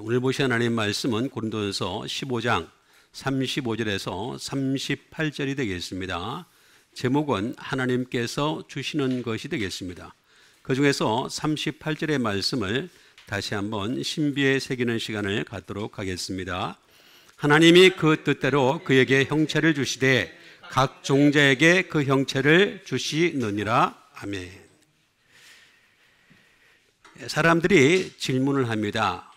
오늘 보실 하나님 말씀은 고린도전서 15장 35절에서 38절이 되겠습니다. 제목은 하나님께서 주시는 것이 되겠습니다. 그 중에서 38절의 말씀을 다시 한번 신비에 새기는 시간을 갖도록 하겠습니다. 하나님이 그 뜻대로 그에게 형체를 주시되 각 종자에게 그 형체를 주시느니라. 아멘. 사람들이 질문을 합니다.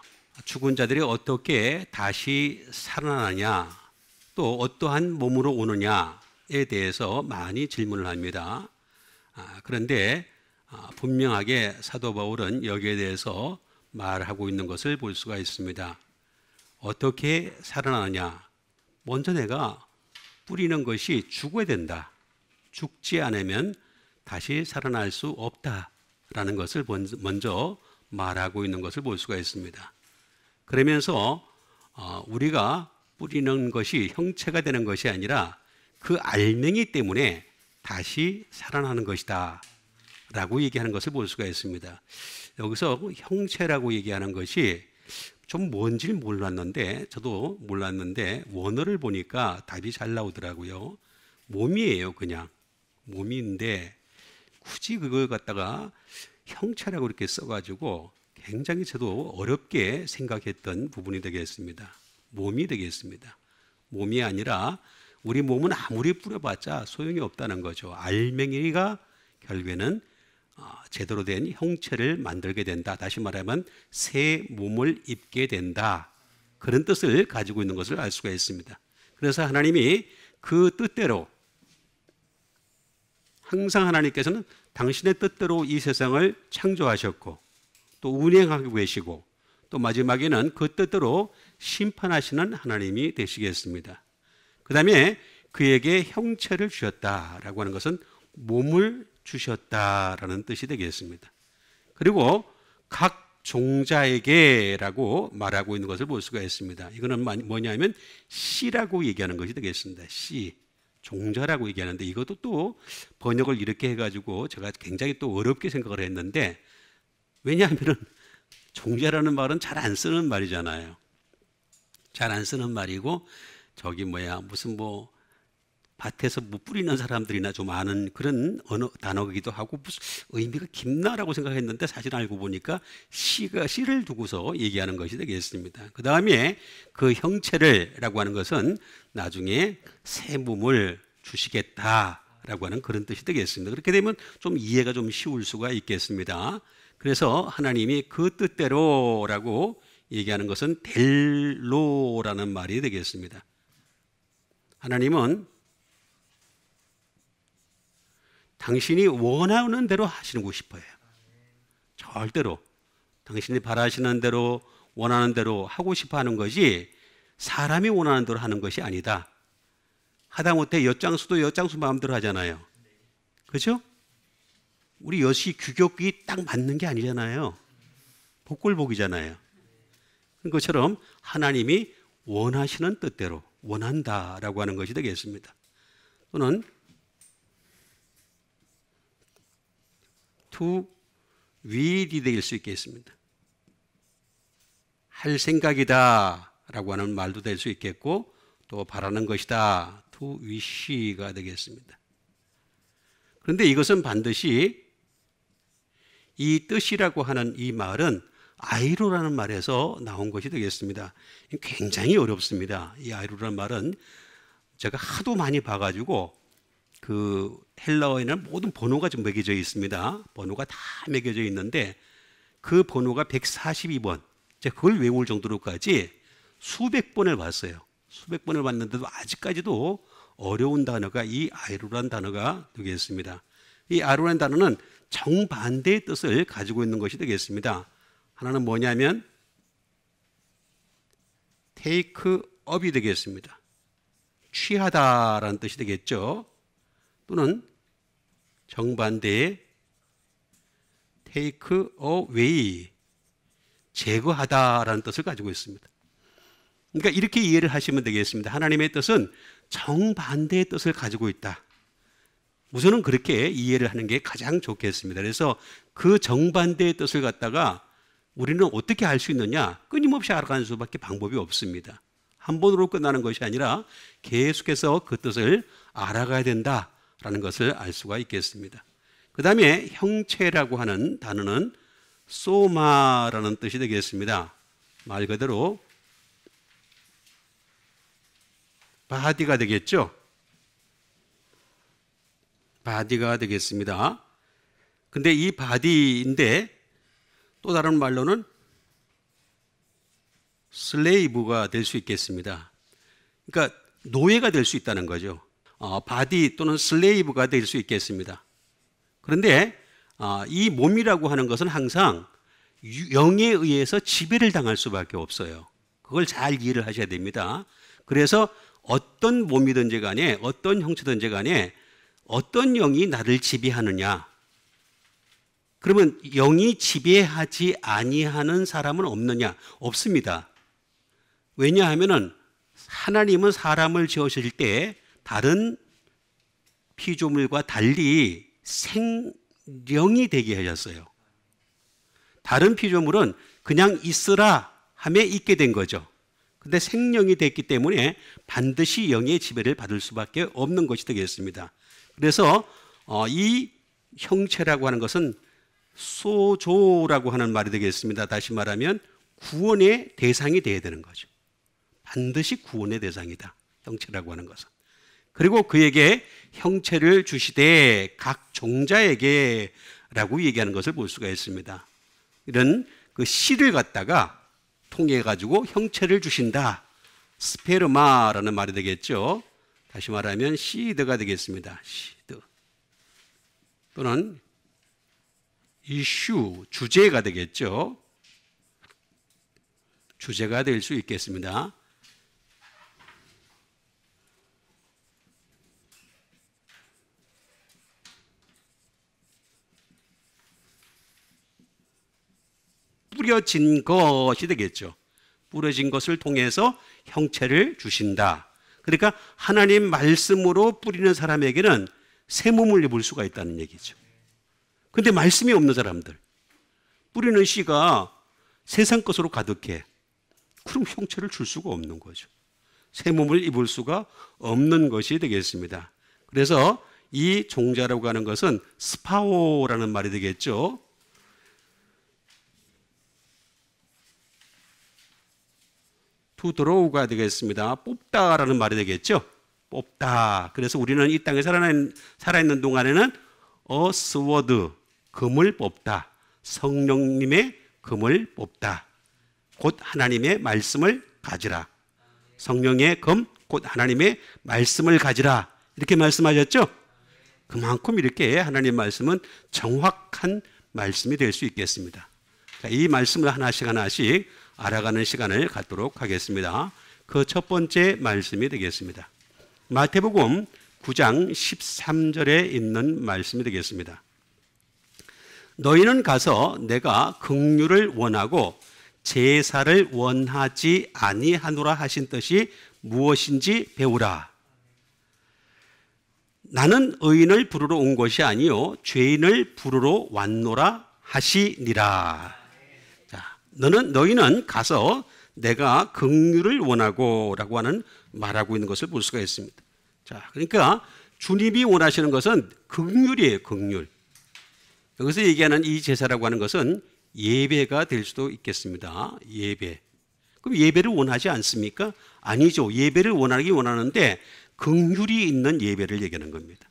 죽은 자들이 어떻게 다시 살아나냐, 또 어떠한 몸으로 오느냐에 대해서 많이 질문을 합니다. 그런데 분명하게 사도 바울은 여기에 대해서 말하고 있는 것을 볼 수가 있습니다. 어떻게 살아나냐? 먼저 내가 뿌리는 것이 죽어야 된다. 죽지 않으면 다시 살아날 수 없다라는 것을 먼저 말하고 있는 것을 볼 수가 있습니다. 그러면서 우리가 뿌리는 것이 형체가 되는 것이 아니라 그 알맹이 때문에 다시 살아나는 것이다 라고 얘기하는 것을 볼 수가 있습니다. 여기서 형체라고 얘기하는 것이 좀 뭔지 몰랐는데, 저도 몰랐는데 원어를 보니까 답이 잘 나오더라고요. 몸이에요. 그냥 몸인데 굳이 그걸 갖다가 형체라고 이렇게 써가지고 굉장히 저도 어렵게 생각했던 부분이 되겠습니다. 몸이 되겠습니다. 몸이 아니라 우리 몸은 아무리 뿌려봤자 소용이 없다는 거죠. 알맹이가 결국에는 제대로 된 형체를 만들게 된다. 다시 말하면 새 몸을 입게 된다. 그런 뜻을 가지고 있는 것을 알 수가 있습니다. 그래서 하나님이 그 뜻대로, 항상 하나님께서는 당신의 뜻대로 이 세상을 창조하셨고 또 운행하고 계시고 또 마지막에는 그 뜻대로 심판하시는 하나님이 되시겠습니다. 그 다음에 그에게 형체를 주셨다라고 하는 것은 몸을 주셨다라는 뜻이 되겠습니다. 그리고 각 종자에게라고 말하고 있는 것을 볼 수가 있습니다. 이거는 뭐냐면 씨라고 얘기하는 것이 되겠습니다. 씨, 종자라고 얘기하는데 이것도 또 번역을 이렇게 해가지고 제가 굉장히 또 어렵게 생각을 했는데, 왜냐하면 종자라는 말은 잘 안 쓰는 말이잖아요. 잘 안 쓰는 말이고 무슨 밭에서 뿌리는 사람들이나 좀 아는 그런 단어이기도 하고 무슨 의미가 깊나라고 생각했는데 사실 알고 보니까 씨를 두고서 얘기하는 것이 되겠습니다. 그 다음에 그 형체를라고 하는 것은 나중에 새 몸을 주시겠다라고 하는 그런 뜻이 되겠습니다. 그렇게 되면 좀 이해가 좀 쉬울 수가 있겠습니다. 그래서 하나님이 그 뜻대로라고 얘기하는 것은 델로라는 말이 되겠습니다. 하나님은 당신이 원하는 대로 하시고 싶어요. 절대로 당신이 바라시는 대로 원하는 대로 하고 싶어 하는 것이 사람이 원하는 대로 하는 것이 아니다. 하다못해 엿장수도 엿장수 마음대로 하잖아요. 그렇죠? 우리 엿이 규격이 딱 맞는 게 아니잖아요. 복골복이잖아요. 그것처럼 하나님이 원하시는 뜻대로 원한다라고 하는 것이 되겠습니다. 또는 to will이 될 수 있겠습니다. 할 생각이다 라고 하는 말도 될 수 있겠고 또 바라는 것이다, to wish가 되겠습니다. 그런데 이것은 반드시 이 뜻이라고 하는 이 말은 아이로라는 말에서 나온 것이 되겠습니다. 굉장히 어렵습니다. 이 아이로라는 말은 제가 하도 많이 봐가지고 그 헬라어에는 모든 번호가 좀 매겨져 있습니다. 번호가 다 매겨져 있는데 그 번호가 142번. 제가 그걸 외울 정도로까지 수백 번을 봤어요. 수백 번을 봤는데도 아직까지도 어려운 단어가 이 아이로라는 단어가 되겠습니다. 이 아이로라는 단어는 정반대의 뜻을 가지고 있는 것이 되겠습니다. 하나는 뭐냐면 take up이 되겠습니다. 취하다라는 뜻이 되겠죠. 또는 정반대의 take away, 제거하다라는 뜻을 가지고 있습니다. 그러니까 이렇게 이해를 하시면 되겠습니다. 하나님의 뜻은 정반대의 뜻을 가지고 있다. 우선은 그렇게 이해를 하는 게 가장 좋겠습니다. 그래서 그 정반대의 뜻을 갖다가 우리는 어떻게 알 수 있느냐? 끊임없이 알아가는 수밖에 방법이 없습니다. 한 번으로 끝나는 것이 아니라 계속해서 그 뜻을 알아가야 된다라는 것을 알 수가 있겠습니다. 그 다음에 형체라고 하는 단어는 소마라는 뜻이 되겠습니다. 말 그대로 바디가 되겠죠. 바디가 되겠습니다. 근데 이 바디인데 또 다른 말로는 슬레이브가 될 수 있겠습니다. 그러니까 노예가 될 수 있다는 거죠. 바디 또는 슬레이브가 될 수 있겠습니다. 그런데 이 몸이라고 하는 것은 항상 영에 의해서 지배를 당할 수밖에 없어요. 그걸 잘 이해를 하셔야 됩니다. 그래서 어떤 몸이든지 간에 어떤 형체든지 간에 어떤 영이 나를 지배하느냐, 그러면 영이 지배하지 아니하는 사람은 없느냐? 없습니다. 왜냐하면은 하나님은 사람을 지으실 때 다른 피조물과 달리 생령이 되게 하셨어요. 다른 피조물은 그냥 있으라 함에 있게 된 거죠. 근데 생령이 됐기 때문에 반드시 영의 지배를 받을 수밖에 없는 것이 되겠습니다. 그래서 이 형체라고 하는 것은 소조라고 하는 말이 되겠습니다. 다시 말하면 구원의 대상이 되어야 되는 거죠. 반드시 구원의 대상이다, 형체라고 하는 것은. 그리고 그에게 형체를 주시되 각 종자에게 라고 얘기하는 것을 볼 수가 있습니다. 이런 그 씨를 갖다가 통해 가지고 형체를 주신다, 스페르마라는 말이 되겠죠. 다시 말하면 시드가 되겠습니다. 시드 또는 이슈, 주제가 되겠죠. 주제가 될 수 있겠습니다. 뿌려진 것이 되겠죠. 뿌려진 것을 통해서 형체를 주신다. 그러니까 하나님 말씀으로 뿌리는 사람에게는 새 몸을 입을 수가 있다는 얘기죠. 근데 말씀이 없는 사람들, 뿌리는 씨가 세상 것으로 가득해. 그럼 형체를 줄 수가 없는 거죠. 새 몸을 입을 수가 없는 것이 되겠습니다. 그래서 이 종자라고 하는 것은 스파오라는 말이 되겠죠. to draw가 되겠습니다. 뽑다라는 말이 되겠죠. 뽑다. 그래서 우리는 이 땅에 살아있는 동안에는 sword, 금을 뽑다. 성령님의 금을 뽑다. 곧 하나님의 말씀을 가지라. 성령의 금, 곧 하나님의 말씀을 가지라. 이렇게 말씀하셨죠? 그만큼 이렇게 하나님 말씀은 정확한 말씀이 될 수 있겠습니다. 자, 이 말씀을 하나씩 하나씩 알아가는 시간을 갖도록 하겠습니다. 그 첫 번째 말씀이 되겠습니다. 마태복음 9장 13절에 있는 말씀이 되겠습니다. 너희는 가서 내가 긍휼을 원하고 제사를 원하지 아니하노라 하신 뜻이 무엇인지 배우라. 나는 의인을 부르러 온 것이 아니요 죄인을 부르러 왔노라 하시니라. 자, 너희는 가서 내가 긍휼을 원하고라고 하는 말하고 있는 것을 볼 수가 있습니다. 자, 그러니까 주님이 원하시는 것은 긍휼이에요, 긍휼. 여기서 얘기하는 이 제사라고 하는 것은 예배가 될 수도 있겠습니다. 예배. 그럼 예배를 원하지 않습니까? 아니죠. 예배를 원하는데 긍휼이 있는 예배를 얘기하는 겁니다.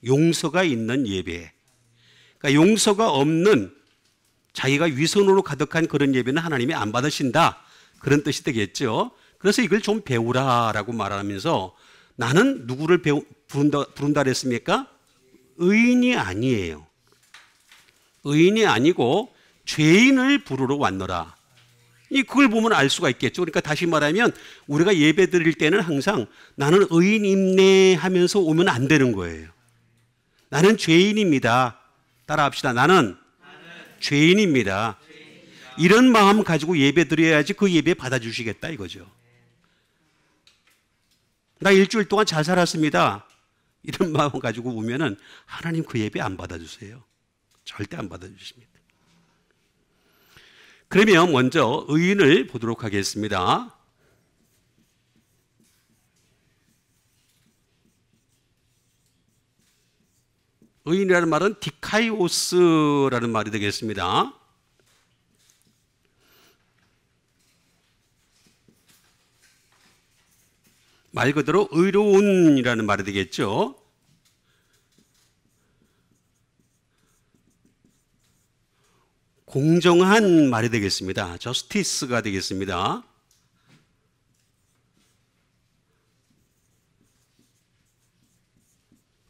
용서가 있는 예배. 그러니까 용서가 없는 자기가 위선으로 가득한 그런 예배는 하나님이 안 받으신다. 그런 뜻이 되겠죠. 그래서 이걸 좀 배우라라고 말하면서 나는 누구를 부른다 그랬습니까? 의인이 아니에요. 의인이 아니고 죄인을 부르러 왔노라. 그걸 보면 알 수가 있겠죠. 그러니까 다시 말하면 우리가 예배 드릴 때는 항상 나는 의인입네 하면서 오면 안 되는 거예요. 나는 죄인입니다. 따라합시다. 나는 죄인입니다. 이런 마음 가지고 예배 드려야지 그 예배 받아주시겠다 이거죠. 나 일주일 동안 잘 살았습니다. 이런 마음 가지고 오면은 하나님 그 예배 안 받아주세요. 절대 안 받아주십니다. 그러면 먼저 의인을 보도록 하겠습니다. 의인이라는 말은 디카이오스라는 말이 되겠습니다. 말 그대로 의로운이라는 말이 되겠죠. 공정한 말이 되겠습니다. 저스티스가 되겠습니다.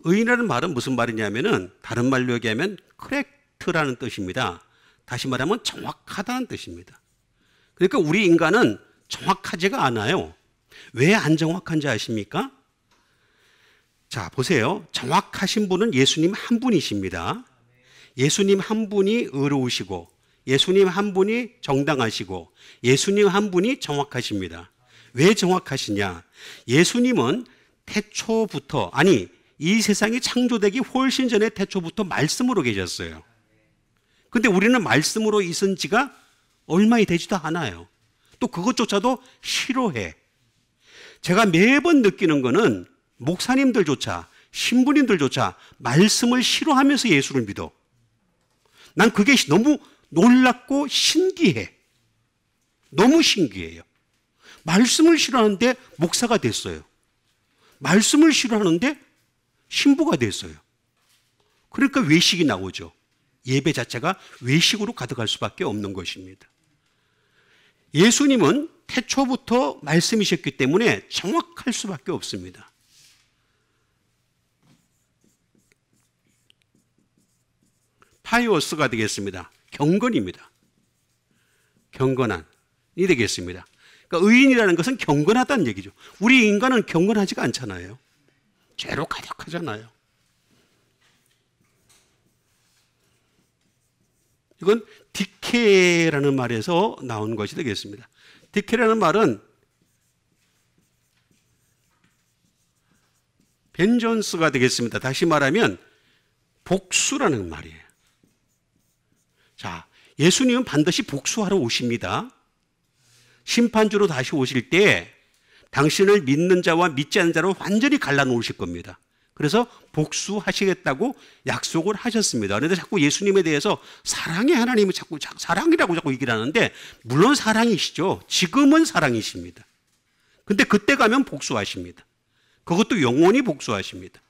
의인이라는 말은 무슨 말이냐면은 다른 말로 얘기하면 correct라는 뜻입니다. 다시 말하면 정확하다는 뜻입니다. 그러니까 우리 인간은 정확하지가 않아요. 왜 안 정확한지 아십니까? 자, 보세요. 정확하신 분은 예수님 한 분이십니다. 예수님 한 분이 의로우시고 예수님 한 분이 정당하시고 예수님 한 분이 정확하십니다. 왜 정확하시냐? 예수님은 태초부터, 아니 이 세상이 창조되기 훨씬 전에 태초부터 말씀으로 계셨어요. 근데 우리는 말씀으로 있은 지가 얼마 되지도 않아요. 또 그것조차도 싫어해. 제가 매번 느끼는 거는 목사님들조차 신부님들조차 말씀을 싫어하면서 예수를 믿어. 난 그게 너무 놀랍고 신기해. 너무 신기해요. 말씀을 싫어하는데 목사가 됐어요. 말씀을 싫어하는데 신부가 됐어요. 그러니까 외식이 나오죠. 예배 자체가 외식으로 가득할 수밖에 없는 것입니다. 예수님은 태초부터 말씀이셨기 때문에 정확할 수밖에 없습니다. 파이오스가 되겠습니다. 경건입니다. 경건한이 되겠습니다. 그러니까 의인이라는 것은 경건하다는 얘기죠. 우리 인간은 경건하지가 않잖아요. 죄로 가득하잖아요. 이건 디케라는 말에서 나온 것이 되겠습니다. 디케라는 말은 벤전스가 되겠습니다. 다시 말하면 복수라는 말이에요. 자, 예수님은 반드시 복수하러 오십니다. 심판주로 다시 오실 때 당신을 믿는 자와 믿지 않는 자로 완전히 갈라놓으실 겁니다. 그래서 복수하시겠다고 약속을 하셨습니다. 그런데 자꾸 예수님에 대해서 사랑의 하나님이 자꾸 사랑이라고 자꾸 얘기를 하는데, 물론 사랑이시죠. 지금은 사랑이십니다. 근데 그때 가면 복수하십니다. 그것도 영원히 복수하십니다.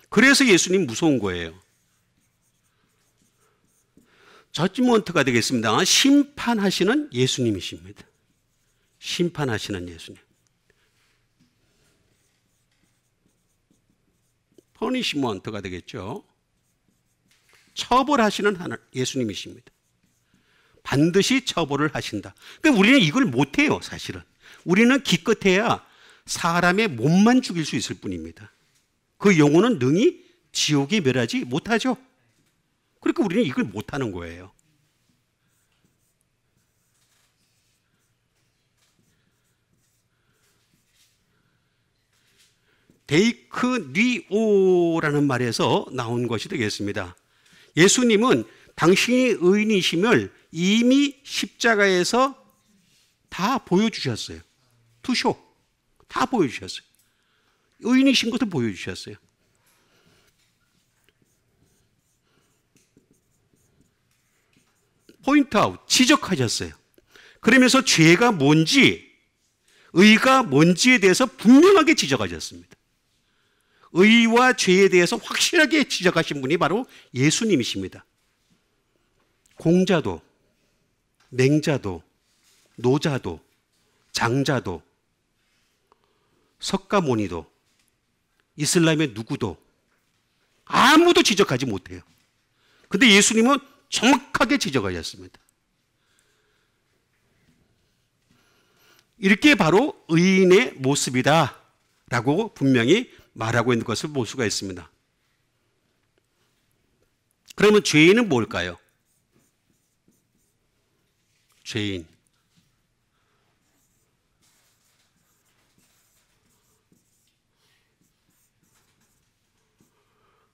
그래서 예수님 무서운 거예요. 저지먼트가 되겠습니다. 심판하시는 예수님이십니다. 심판하시는 예수님. 퍼니시먼트가 되겠죠. 처벌하시는 예수님이십니다. 반드시 처벌을 하신다. 그러니까 우리는 이걸 못해요, 사실은. 우리는 기껏해야 사람의 몸만 죽일 수 있을 뿐입니다. 그 영혼은 능히 지옥에 멸하지 못하죠. 그러니까 우리는 이걸 못하는 거예요. 데이크니오라는 말에서 나온 것이 되겠습니다. 예수님은 당신이 의인이심을 이미 십자가에서 다 보여주셨어요. 투쇼. 다 보여주셨어요. 의인이신 것을 보여주셨어요. 포인트아웃, 지적하셨어요. 그러면서 죄가 뭔지, 의가 뭔지에 대해서 분명하게 지적하셨습니다. 의와 죄에 대해서 확실하게 지적하신 분이 바로 예수님이십니다. 공자도, 맹자도, 노자도, 장자도, 석가모니도, 이슬람의 누구도 아무도 지적하지 못해요. 근데 예수님은 정확하게 지적하셨습니다. 이렇게 바로 의인의 모습이다 라고 분명히 말하고 있는 것을 볼 수가 있습니다. 그러면 죄인은 뭘까요? 죄인.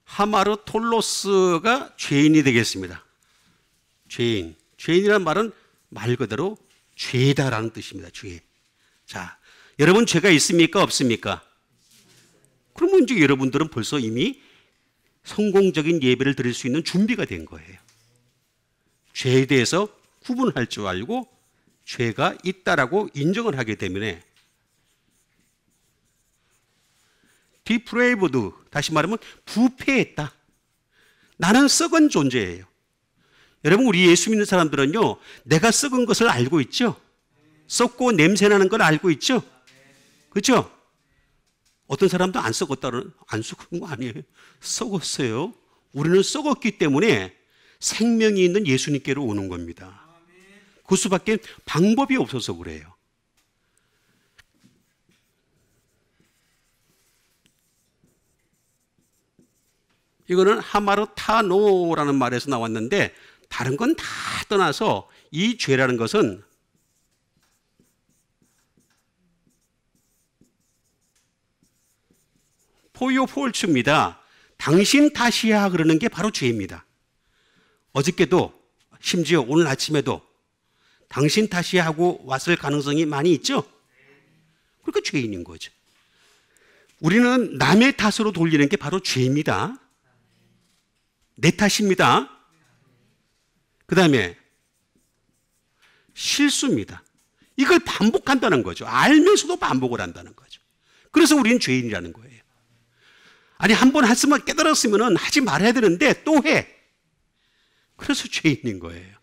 하마르톨로스가 죄인이 되겠습니다. 죄인. 죄인이라는 말은 말 그대로 죄다라는 뜻입니다. 죄. 자, 여러분 죄가 있습니까? 없습니까? 그러면 이제 여러분들은 벌써 이미 성공적인 예배를 드릴 수 있는 준비가 된 거예요. 죄에 대해서 구분할 줄 알고 죄가 있다라고 인정을 하기 때문에 depraved, 다시 말하면 부패했다. 나는 썩은 존재예요. 여러분, 우리 예수 믿는 사람들은요, 내가 썩은 것을 알고 있죠? 썩고 냄새나는 걸 알고 있죠? 그렇죠? 어떤 사람도 안 썩었다는, 안 썩은 거 아니에요. 썩었어요. 우리는 썩었기 때문에 생명이 있는 예수님께로 오는 겁니다. 그 수밖에 방법이 없어서 그래요. 이거는 하마르타노라는 말에서 나왔는데 다른 건 다 떠나서 이 죄라는 것은 포요 폴츠입니다. 당신 탓이야 그러는 게 바로 죄입니다. 어저께도 심지어 오늘 아침에도 당신 탓이야 하고 왔을 가능성이 많이 있죠? 그러니까 죄인인 거죠. 우리는 남의 탓으로 돌리는 게 바로 죄입니다. 내 탓입니다. 그 다음에 실수입니다. 이걸 반복한다는 거죠. 알면서도 반복을 한다는 거죠. 그래서 우리는 죄인이라는 거예요. 아니, 한 번 했으면 깨달았으면 하지 말아야 되는데 또 해. 그래서 죄인인 거예요.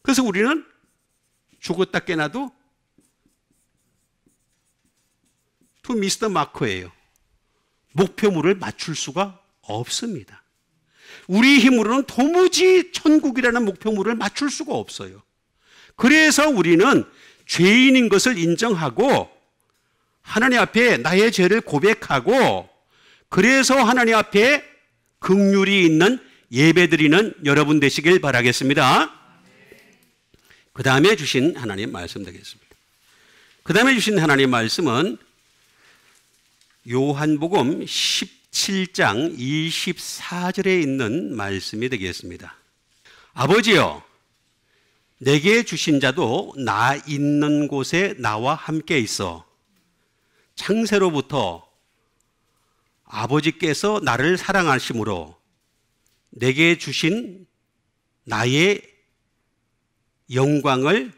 그래서 우리는 죽었다 깨나도 투 미스터 마커예요. 목표물을 맞출 수가 없습니다. 우리 힘으로는 도무지 천국이라는 목표물을 맞출 수가 없어요. 그래서 우리는 죄인인 것을 인정하고 하나님 앞에 나의 죄를 고백하고 그래서 하나님 앞에 긍휼이 있는 예배드리는 여러분 되시길 바라겠습니다. 그 다음에 주신 하나님 말씀 되겠습니다. 그 다음에 주신 하나님 말씀은 요한복음 17장 24절에 있는 말씀이 되겠습니다. 아버지여, 내게 주신 자도 나 있는 곳에 나와 함께 있어. 창세로부터 아버지께서 나를 사랑하심으로 내게 주신 나의 영광을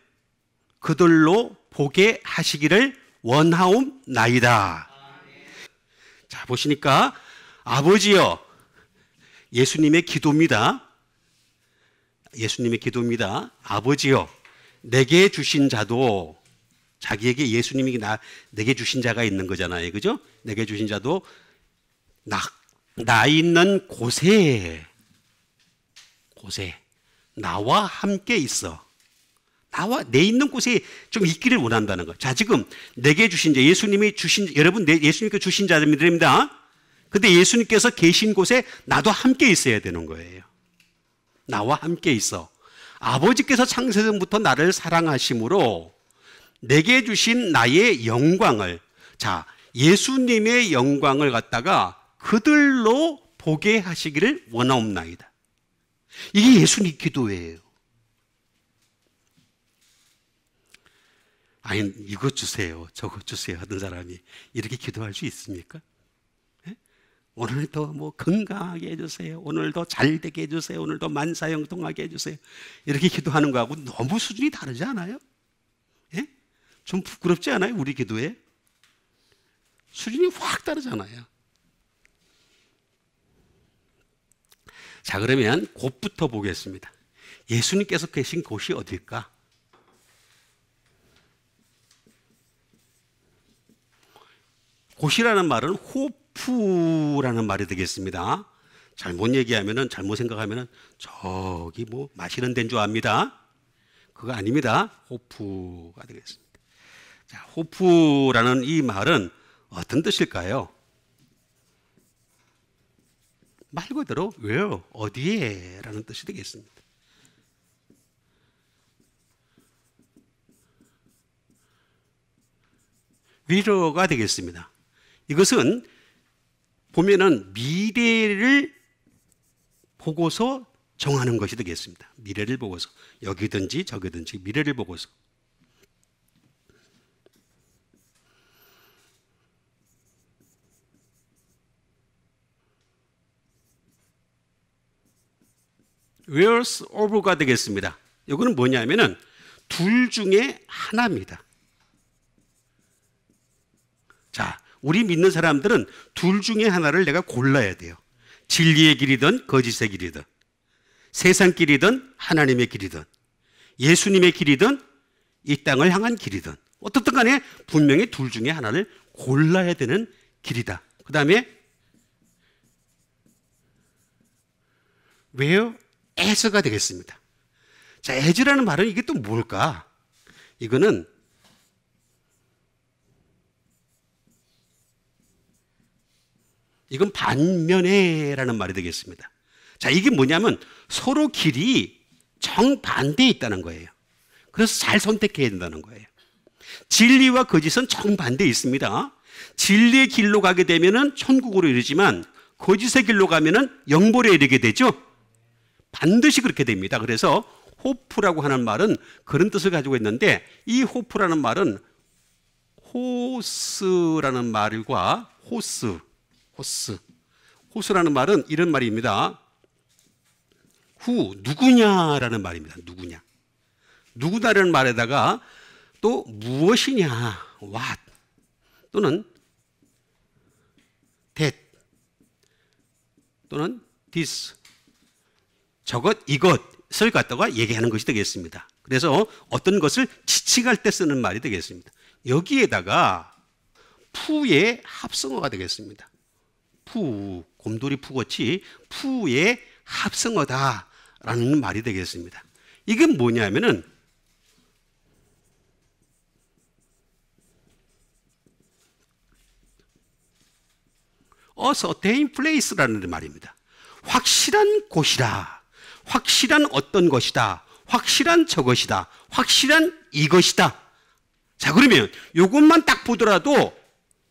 그들로 보게 하시기를 원하옵나이다. 자, 보시니까 아버지여, 예수님의 기도입니다. 예수님의 기도입니다. 아버지여, 내게 주신 자도, 자기에게 예수님이 내게 주신 자가 있는 거잖아요. 그죠? 내게 주신 자도 나 있는 곳에 나와 함께 있어. 내 있는 곳에 좀 있기를 원한다는 거. 자, 지금 내게 주신 자, 여러분, 예수님께 주신 자들입니다. 근데 예수님께서 계신 곳에 나도 함께 있어야 되는 거예요. 나와 함께 있어. 아버지께서 창세전부터 나를 사랑하심으로 내게 주신 나의 영광을, 자, 예수님의 영광을 갖다가 그들로 보게 하시기를 원하옵나이다. 이게 예수님 기도예요. 아니, 이것 주세요, 저것 주세요 하던 사람이 이렇게 기도할 수 있습니까? 예? 오늘도 뭐 건강하게 해주세요. 오늘도 잘 되게 해주세요. 오늘도 만사형통하게 해주세요. 이렇게 기도하는 거하고 너무 수준이 다르지 않아요? 예? 좀 부끄럽지 않아요? 우리 기도에? 수준이 확 다르잖아요. 자, 그러면 곳부터 보겠습니다. 예수님께서 계신 곳이 어딜까? 곳이라는 말은 호프라는 말이 되겠습니다. 잘못 얘기하면은, 잘못 생각하면은 저기 뭐 마시는 데인 줄 압니다. 그거 아닙니다. 호프가 되겠습니다. 자, 호프라는 이 말은 어떤 뜻일까요? 말 그대로 where, 어디에 라는 뜻이 되겠습니다. 위로가 되겠습니다. 이것은 보면은 미래를 보고서 정하는 것이 되겠습니다. 미래를 보고서, 여기든지 저기든지 미래를 보고서. Where's of가 되겠습니다. 이거는 뭐냐면은 둘 중에 하나입니다. 자, 우리 믿는 사람들은 둘 중에 하나를 내가 골라야 돼요. 진리의 길이든 거짓의 길이든, 세상 길이든 하나님의 길이든, 예수님의 길이든 이 땅을 향한 길이든, 어떻든 간에 분명히 둘 중에 하나를 골라야 되는 길이다. 그 다음에 where as가 되겠습니다. 자, as라는 말은 이게 또 뭘까? 이거는 이건 반면에라는 말이 되겠습니다. 자, 이게 뭐냐면 서로 길이 정반대에 있다는 거예요. 그래서 잘 선택해야 된다는 거예요. 진리와 거짓은 정반대에 있습니다. 진리의 길로 가게 되면은 천국으로 이르지만 거짓의 길로 가면은 영벌에 이르게 되죠. 반드시 그렇게 됩니다. 그래서 호프라고 하는 말은 그런 뜻을 가지고 있는데, 이 호프라는 말은 호스라는 말과 호스라는 말은 이런 말입니다. 누구냐라는 말입니다. 누구냐라는 말에다가 또 무엇이냐, what 또는 that 또는 this, 저것 이것을 갖다가 얘기하는 것이 되겠습니다. 그래서 어떤 것을 지칭할 때 쓰는 말이 되겠습니다. 여기에다가 푸의 합성어가 되겠습니다. 곰돌이 푸같이 푸의 합성어다라는 말이 되겠습니다. 이게 뭐냐면은 a certain place라는 말입니다. 확실한 곳이다, 확실한 어떤 것이다, 확실한 저것이다, 확실한 이것이다. 자, 그러면 이것만 딱 보더라도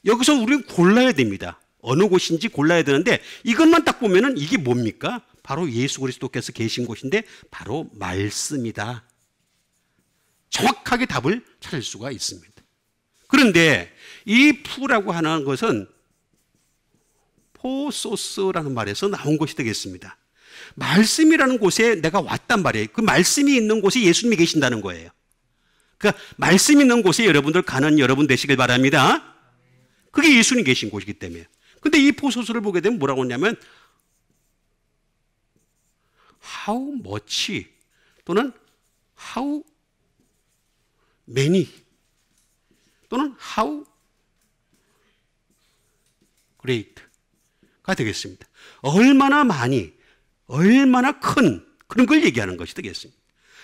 여기서 우리는 골라야 됩니다. 어느 곳인지 골라야 되는데, 이것만 딱 보면은 이게 뭡니까? 바로 예수 그리스도께서 계신 곳인데 바로 말씀이다. 정확하게 답을 찾을 수가 있습니다. 그런데 이 푸라고 하는 것은 포소스라는 말에서 나온 것이 되겠습니다. 말씀이라는 곳에 내가 왔단 말이에요. 그 말씀이 있는 곳에 예수님이 계신다는 거예요. 그러니까 말씀 있는 곳에 여러분들 가는 여러분 되시길 바랍니다. 그게 예수님 계신 곳이기 때문에. 근데 이 포소스를 보게 되면 뭐라고 하냐면 how much 또는 how many 또는 how great가 되겠습니다. 얼마나 많이, 얼마나 큰 그런 걸 얘기하는 것이 되겠습니다.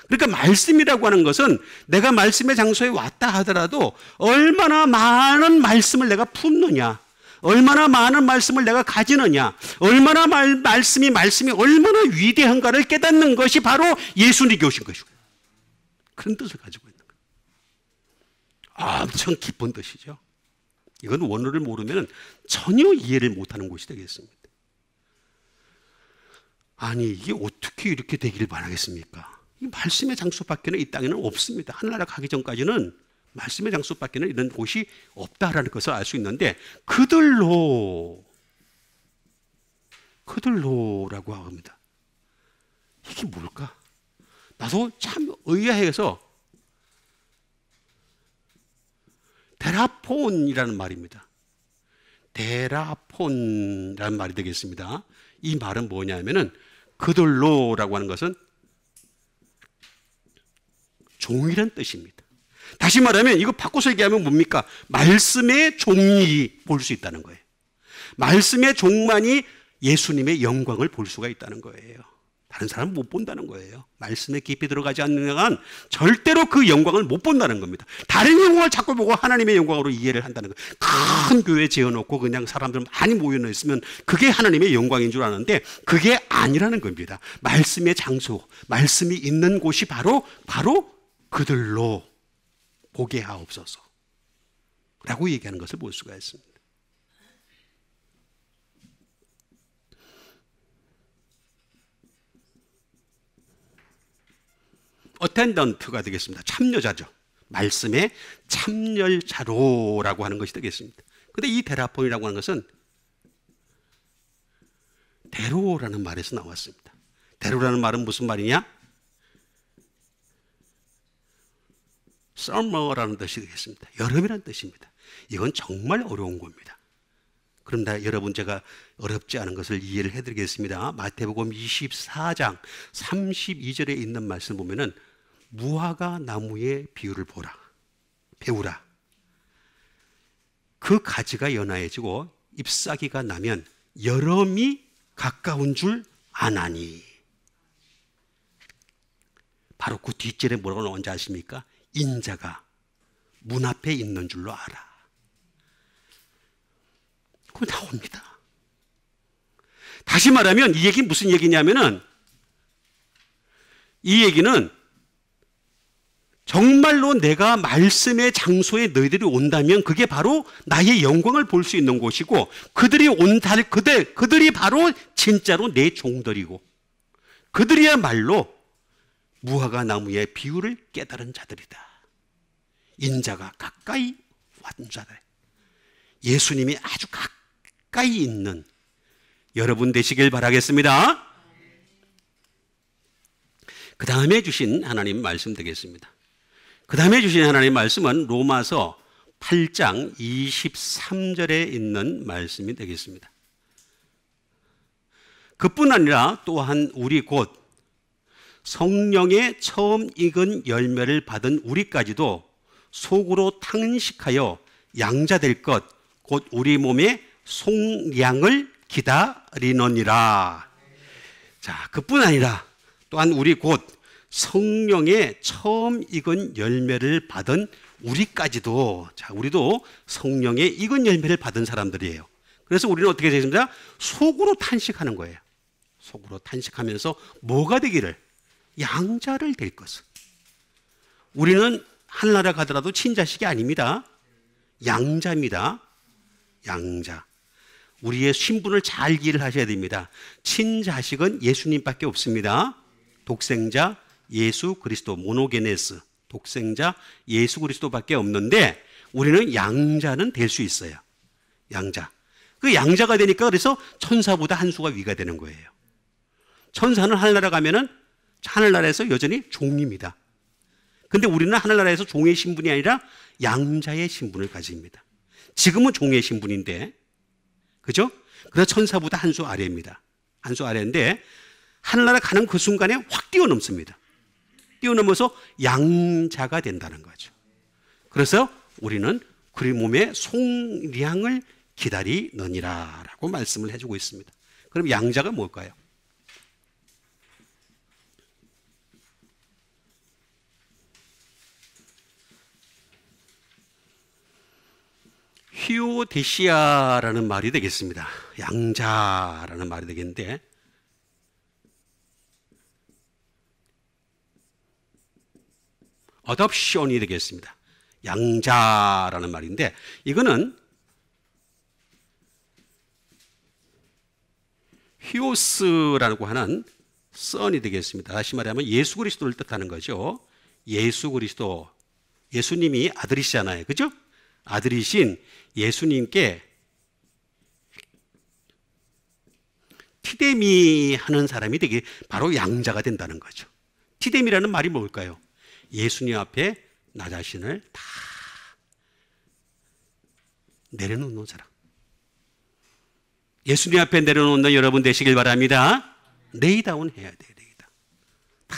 그러니까 말씀이라고 하는 것은 내가 말씀의 장소에 왔다 하더라도 얼마나 많은 말씀을 내가 품느냐, 얼마나 많은 말씀을 내가 가지느냐, 얼마나 말씀이 얼마나 위대한가를 깨닫는 것이 바로 예수님이 오신 것이고, 그런 뜻을 가지고 있는 거예요. 엄청 깊은 뜻이죠. 이건 원어를 모르면 전혀 이해를 못하는 것이 되겠습니다. 아니, 이게 어떻게 이렇게 되기를 바라겠습니까? 이 말씀의 장소밖에는 이 땅에는 없습니다. 하늘나라 가기 전까지는 말씀의 장소밖에는 이런 곳이 없다라는 것을 알 수 있는데, 그들로라고 합니다. 이게 뭘까? 나도 참 의아해서 데라폰이라는 말입니다. 데라폰이라는 말이 되겠습니다. 이 말은 뭐냐면은 그들로라고 하는 것은 종이란 뜻입니다. 다시 말하면 이거 바꿔서 얘기하면 뭡니까? 말씀의 종이 볼 수 있다는 거예요. 말씀의 종만이 예수님의 영광을 볼 수가 있다는 거예요. 다른 사람은 못 본다는 거예요. 말씀에 깊이 들어가지 않는 한 절대로 그 영광을 못 본다는 겁니다. 다른 영광을 자꾸 보고 하나님의 영광으로 이해를 한다는 거예요. 큰 교회 지어놓고 그냥 사람들 많이 모여있으면 그게 하나님의 영광인 줄 아는데 그게 아니라는 겁니다. 말씀의 장소, 말씀이 있는 곳이 바로 그들로 보게 하옵소서 라고 얘기하는 것을 볼 수가 있습니다. 어텐던트가 되겠습니다. 참여자죠. 말씀의 참여자로라고 하는 것이 되겠습니다. 근데 이 데라폰이라고 하는 것은 대로라는 말에서 나왔습니다. 대로라는 말은 무슨 말이냐? summer라는 뜻이 되겠습니다. 여름이라는 뜻입니다. 이건 정말 어려운 겁니다. 그런데 여러분, 제가 어렵지 않은 것을 이해를 해드리겠습니다. 마태복음 24장 32절에 있는 말씀 보면은 무화과 나무의 비유를 보라, 배우라. 그 가지가 연하해지고 잎사귀가 나면 여름이 가까운 줄 아나니. 바로 그 뒷절에 뭐라고 나온지 아십니까? 인자가 문 앞에 있는 줄로 알아. 그거 나옵니다. 다시 말하면 이 얘기는 무슨 얘기냐면은, 이 얘기는 정말로 내가 말씀의 장소에 너희들이 온다면 그게 바로 나의 영광을 볼 수 있는 곳이고, 그들이 바로 진짜로 내 종들이고, 그들이야말로 무화과 나무의 비유를 깨달은 자들이다. 인자가 가까이 왔는 자들. 예수님이 아주 가까이 있는 여러분 되시길 바라겠습니다. 그 다음에 주신 하나님 말씀 되겠습니다. 그 다음에 주신 하나님 말씀은 로마서 8장 23절에 있는 말씀이 되겠습니다. 그뿐 아니라 또한 우리 곧 성령의 처음 익은 열매를 받은 우리까지도 속으로 탄식하여 양자될 것 곧 우리 몸의 속량을 기다리느니라. 자, 그뿐 아니라 또한 우리 곧 성령의 처음 익은 열매를 받은 우리까지도, 자, 우리도 성령의 익은 열매를 받은 사람들이에요. 그래서 우리는 어떻게 되겠습니까? 속으로 탄식하는 거예요. 속으로 탄식하면서 뭐가 되기를? 양자를 될 것을. 우리는 하늘나라 가더라도 친자식이 아닙니다. 양자입니다. 양자. 우리의 신분을 잘 이해를 하셔야 됩니다. 친자식은 예수님밖에 없습니다. 독생자 예수 그리스도, 모노게네스, 독생자 예수 그리스도밖에 없는데 우리는 양자는 될 수 있어요. 양자. 그 양자가 되니까 그래서 천사보다 한 수가 위가 되는 거예요. 천사는 하늘나라 가면은 하늘나라에서 여전히 종입니다. 근데 우리는 하늘나라에서 종의 신분이 아니라 양자의 신분을 가집니다. 지금은 종의 신분인데, 그죠? 그래서 천사보다 한 수 아래입니다. 한 수 아래인데 하늘나라 가는 그 순간에 확 뛰어넘습니다. 뛰어넘어서 양자가 된다는 거죠. 그래서 우리는 그리 몸의 속량을 기다리느니라 라고 말씀을 해주고 있습니다. 그럼 양자가 뭘까요? 히오데시아라는 말이 되겠습니다. 양자라는 말이 되겠는데, 어덥션이 되겠습니다. 양자라는 말인데, 이거는 히오스라고 하는 선이 되겠습니다. 다시 말하면 예수 그리스도를 뜻하는 거죠. 예수 그리스도, 예수님이 아들이시잖아요. 그죠? 아들이신 예수님께 티데미 하는 사람이 되게 바로 양자가 된다는 거죠. 티데미라는 말이 뭘까요? 예수님 앞에 나 자신을 다 내려놓는 사람. 예수님 앞에 내려놓는 여러분 되시길 바랍니다. 레이다운 해야 돼요. 레이다운. 다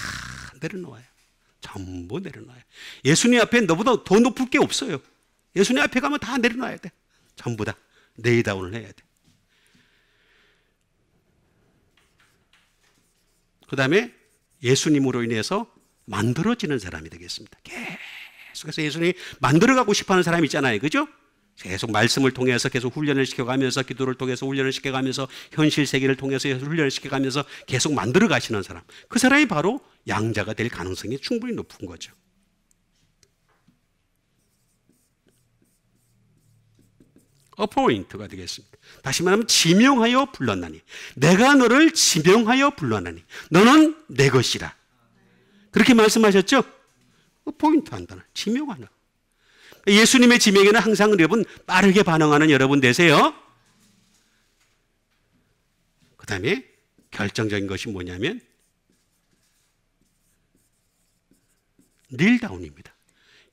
내려놓아요. 전부 내려놔요. 예수님 앞에 너보다 더 높을 게 없어요. 예수님 앞에 가면 다 내려놔야 돼. 전부 다 레이다운을 해야 돼. 그 다음에 예수님으로 인해서 만들어지는 사람이 되겠습니다. 계속해서 예수님이 만들어가고 싶어하는 사람이 있잖아요. 그죠? 계속 말씀을 통해서 계속 훈련을 시켜가면서, 기도를 통해서 훈련을 시켜가면서, 현실 세계를 통해서 훈련을 시켜가면서 계속 만들어 가시는 사람. 그 사람이 바로 양자가 될 가능성이 충분히 높은 거죠. appoint가 되겠습니다. 다시 말하면 지명하여 불렀나니, 내가 너를 지명하여 불렀나니 너는 내 것이라. 그렇게 말씀하셨죠? 포인트 한 단어, 지명 하나. 예수님의 지명에는 항상 여러분 빠르게 반응하는 여러분 되세요. 그 다음에 결정적인 것이 뭐냐면 닐다운입니다.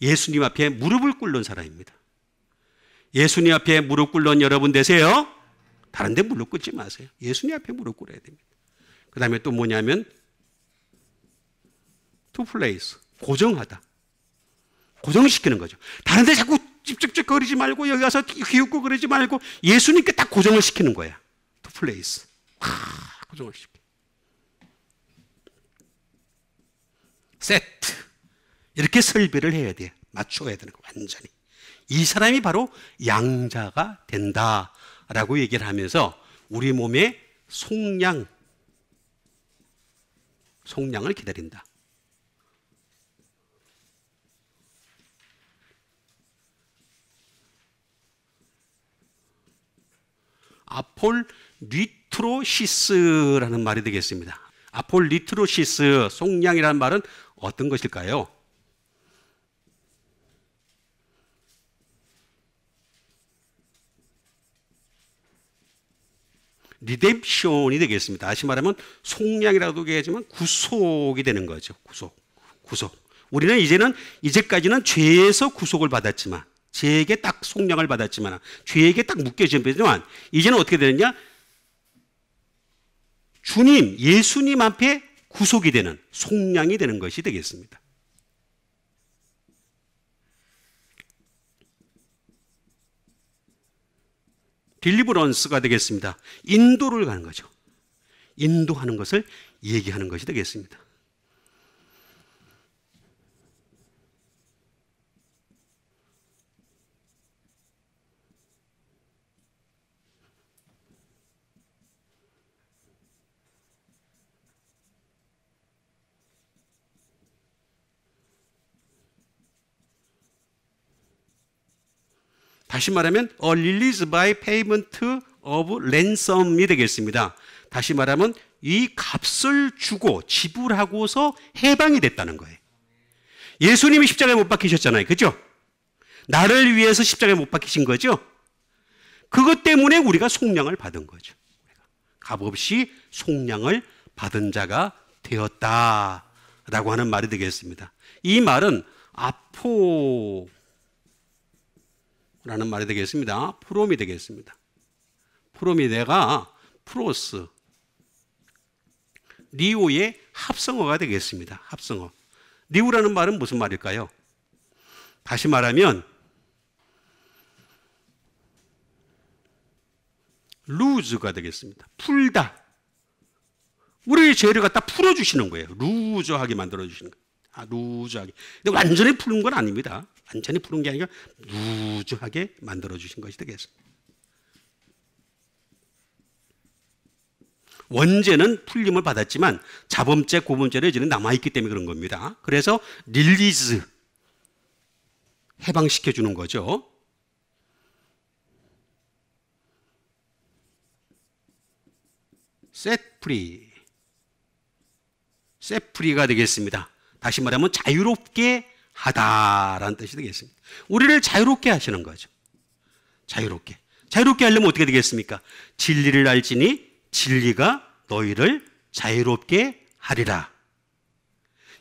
예수님 앞에 무릎을 꿇는 사람입니다. 예수님 앞에 무릎 꿇는 여러분 되세요. 다른 데 무릎 꿇지 마세요. 예수님 앞에 무릎 꿇어야 됩니다. 그 다음에 또 뭐냐면 to place, 고정하다. 고정시키는 거죠. 다른 데 자꾸 찝찝거리지 말고 여기 가서 기웃고 그러지 말고 예수님께 딱 고정을 시키는 거야. to place. 고정을 시켜. 세트. 이렇게 설비를 해야 돼. 맞춰야 되는 거 완전히. 이 사람이 바로 양자가 된다라고 얘기를 하면서 우리 몸의 속량을 기다린다. 아폴리트로시스라는 말이 되겠습니다. 아폴리트로시스, 속량이라는 말은 어떤 것일까요? 리뎀션이 되겠습니다. 다시 말하면 속량이라고도 얘기하지만 구속이 되는 거죠. 구속. 우리는 이제까지는 죄에서 구속을 받았지만, 죄에게 딱 속량을 받았지만, 죄에게 딱 묶여지지만, 이제는 어떻게 되느냐? 주님, 예수님 앞에 구속이 되는, 속량이 되는 것이 되겠습니다. 딜리버런스가 되겠습니다. 인도를 가는 거죠. 인도하는 것을 얘기하는 것이 되겠습니다. 다시 말하면 release by payment of ransom이 되겠습니다. 다시 말하면 이 값을 주고 지불하고서 해방이 됐다는 거예요. 예수님이 십자가에 못 박히셨잖아요. 그죠? 나를 위해서 십자가에 못 박히신 거죠? 그것 때문에 우리가 속량을 받은 거죠. 값없이 속량을 받은 자가 되었다라고 하는 말이 되겠습니다. 이 말은 라는 말이 되겠습니다. 프롬이 되겠습니다. 프롬이 내가 프로스 니오의 합성어가 되겠습니다. 합성어. 니오라는 말은 무슨 말일까요? 다시 말하면 루즈가 되겠습니다. 풀다. 우리의 죄를 갖다 풀어주시는 거예요. 루즈하게 만들어주시는 거예요. 루즈하게. 근데 완전히 푸는 건 아닙니다. 완전히 푸는 게 아니라 루즈하게 만들어주신 것이 되겠습니다. 원죄는 풀림을 받았지만 자범죄, 고범죄는 이제는 남아있기 때문에 그런 겁니다. 그래서 릴리즈, 해방시켜주는 거죠. 셋프리가 되겠습니다. 다시 말하면 자유롭게 하다라는 뜻이 되겠습니다. 우리를 자유롭게 하시는 거죠. 자유롭게 하려면 어떻게 되겠습니까? 진리를 알지니 진리가 너희를 자유롭게 하리라.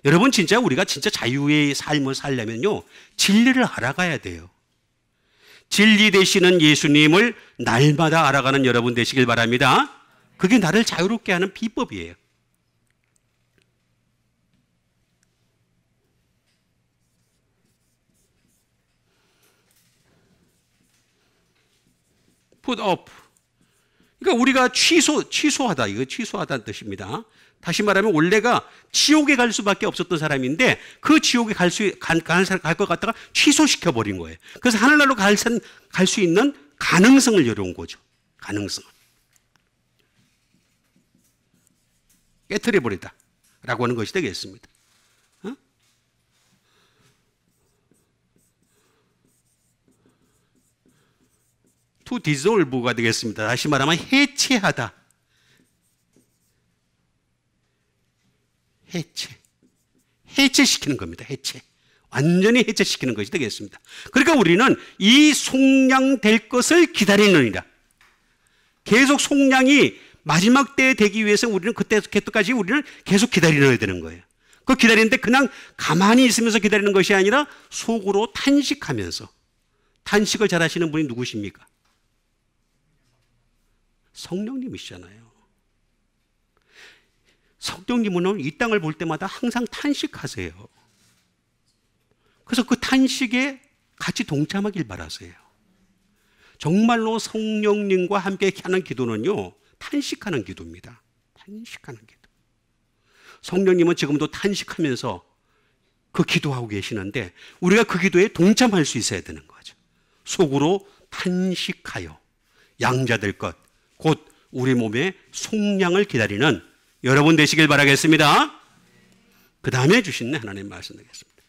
여러분, 진짜 우리가 진짜 자유의 삶을 살려면요, 진리를 알아가야 돼요. 진리 되시는 예수님을 날마다 알아가는 여러분 되시길 바랍니다. 그게 나를 자유롭게 하는 비법이에요. put off. 그러니까 우리가 취소하다. 이거 취소하다는 뜻입니다. 다시 말하면 원래가 지옥에 갈 수밖에 없었던 사람인데 그 지옥에 갈 것 같다가 취소시켜버린 거예요. 그래서 하늘나라로 갈 수 있는 가능성을 열어온 거죠. 가능성을. 깨트려버리다 라고 하는 것이 되겠습니다. to dissolve가 되겠습니다. 다시 말하면 해체하다. 해체시키는 겁니다. 해체. 완전히 해체시키는 것이 되겠습니다. 그러니까 우리는 이 속량될 것을 기다리느니라. 계속 속량이 마지막 때에 되기 위해서 우리는 그때까지 우리는 계속 기다려야 되는 거예요. 그 기다리는데 그냥 가만히 있으면서 기다리는 것이 아니라 속으로 탄식하면서. 탄식을 잘 하시는 분이 누구십니까? 성령님이시잖아요. 성령님은 이 땅을 볼 때마다 항상 탄식하세요. 그래서 그 탄식에 같이 동참하길 바라세요. 정말로 성령님과 함께 하는 기도는요, 탄식하는 기도입니다. 탄식하는 기도. 성령님은 지금도 탄식하면서 그 기도하고 계시는데 우리가 그 기도에 동참할 수 있어야 되는 거죠. 속으로 탄식하여 양자될 것, 곧 우리 몸의 속량을 기다리는 여러분 되시길 바라겠습니다. 그 다음에 주신 하나님 말씀 되겠습니다.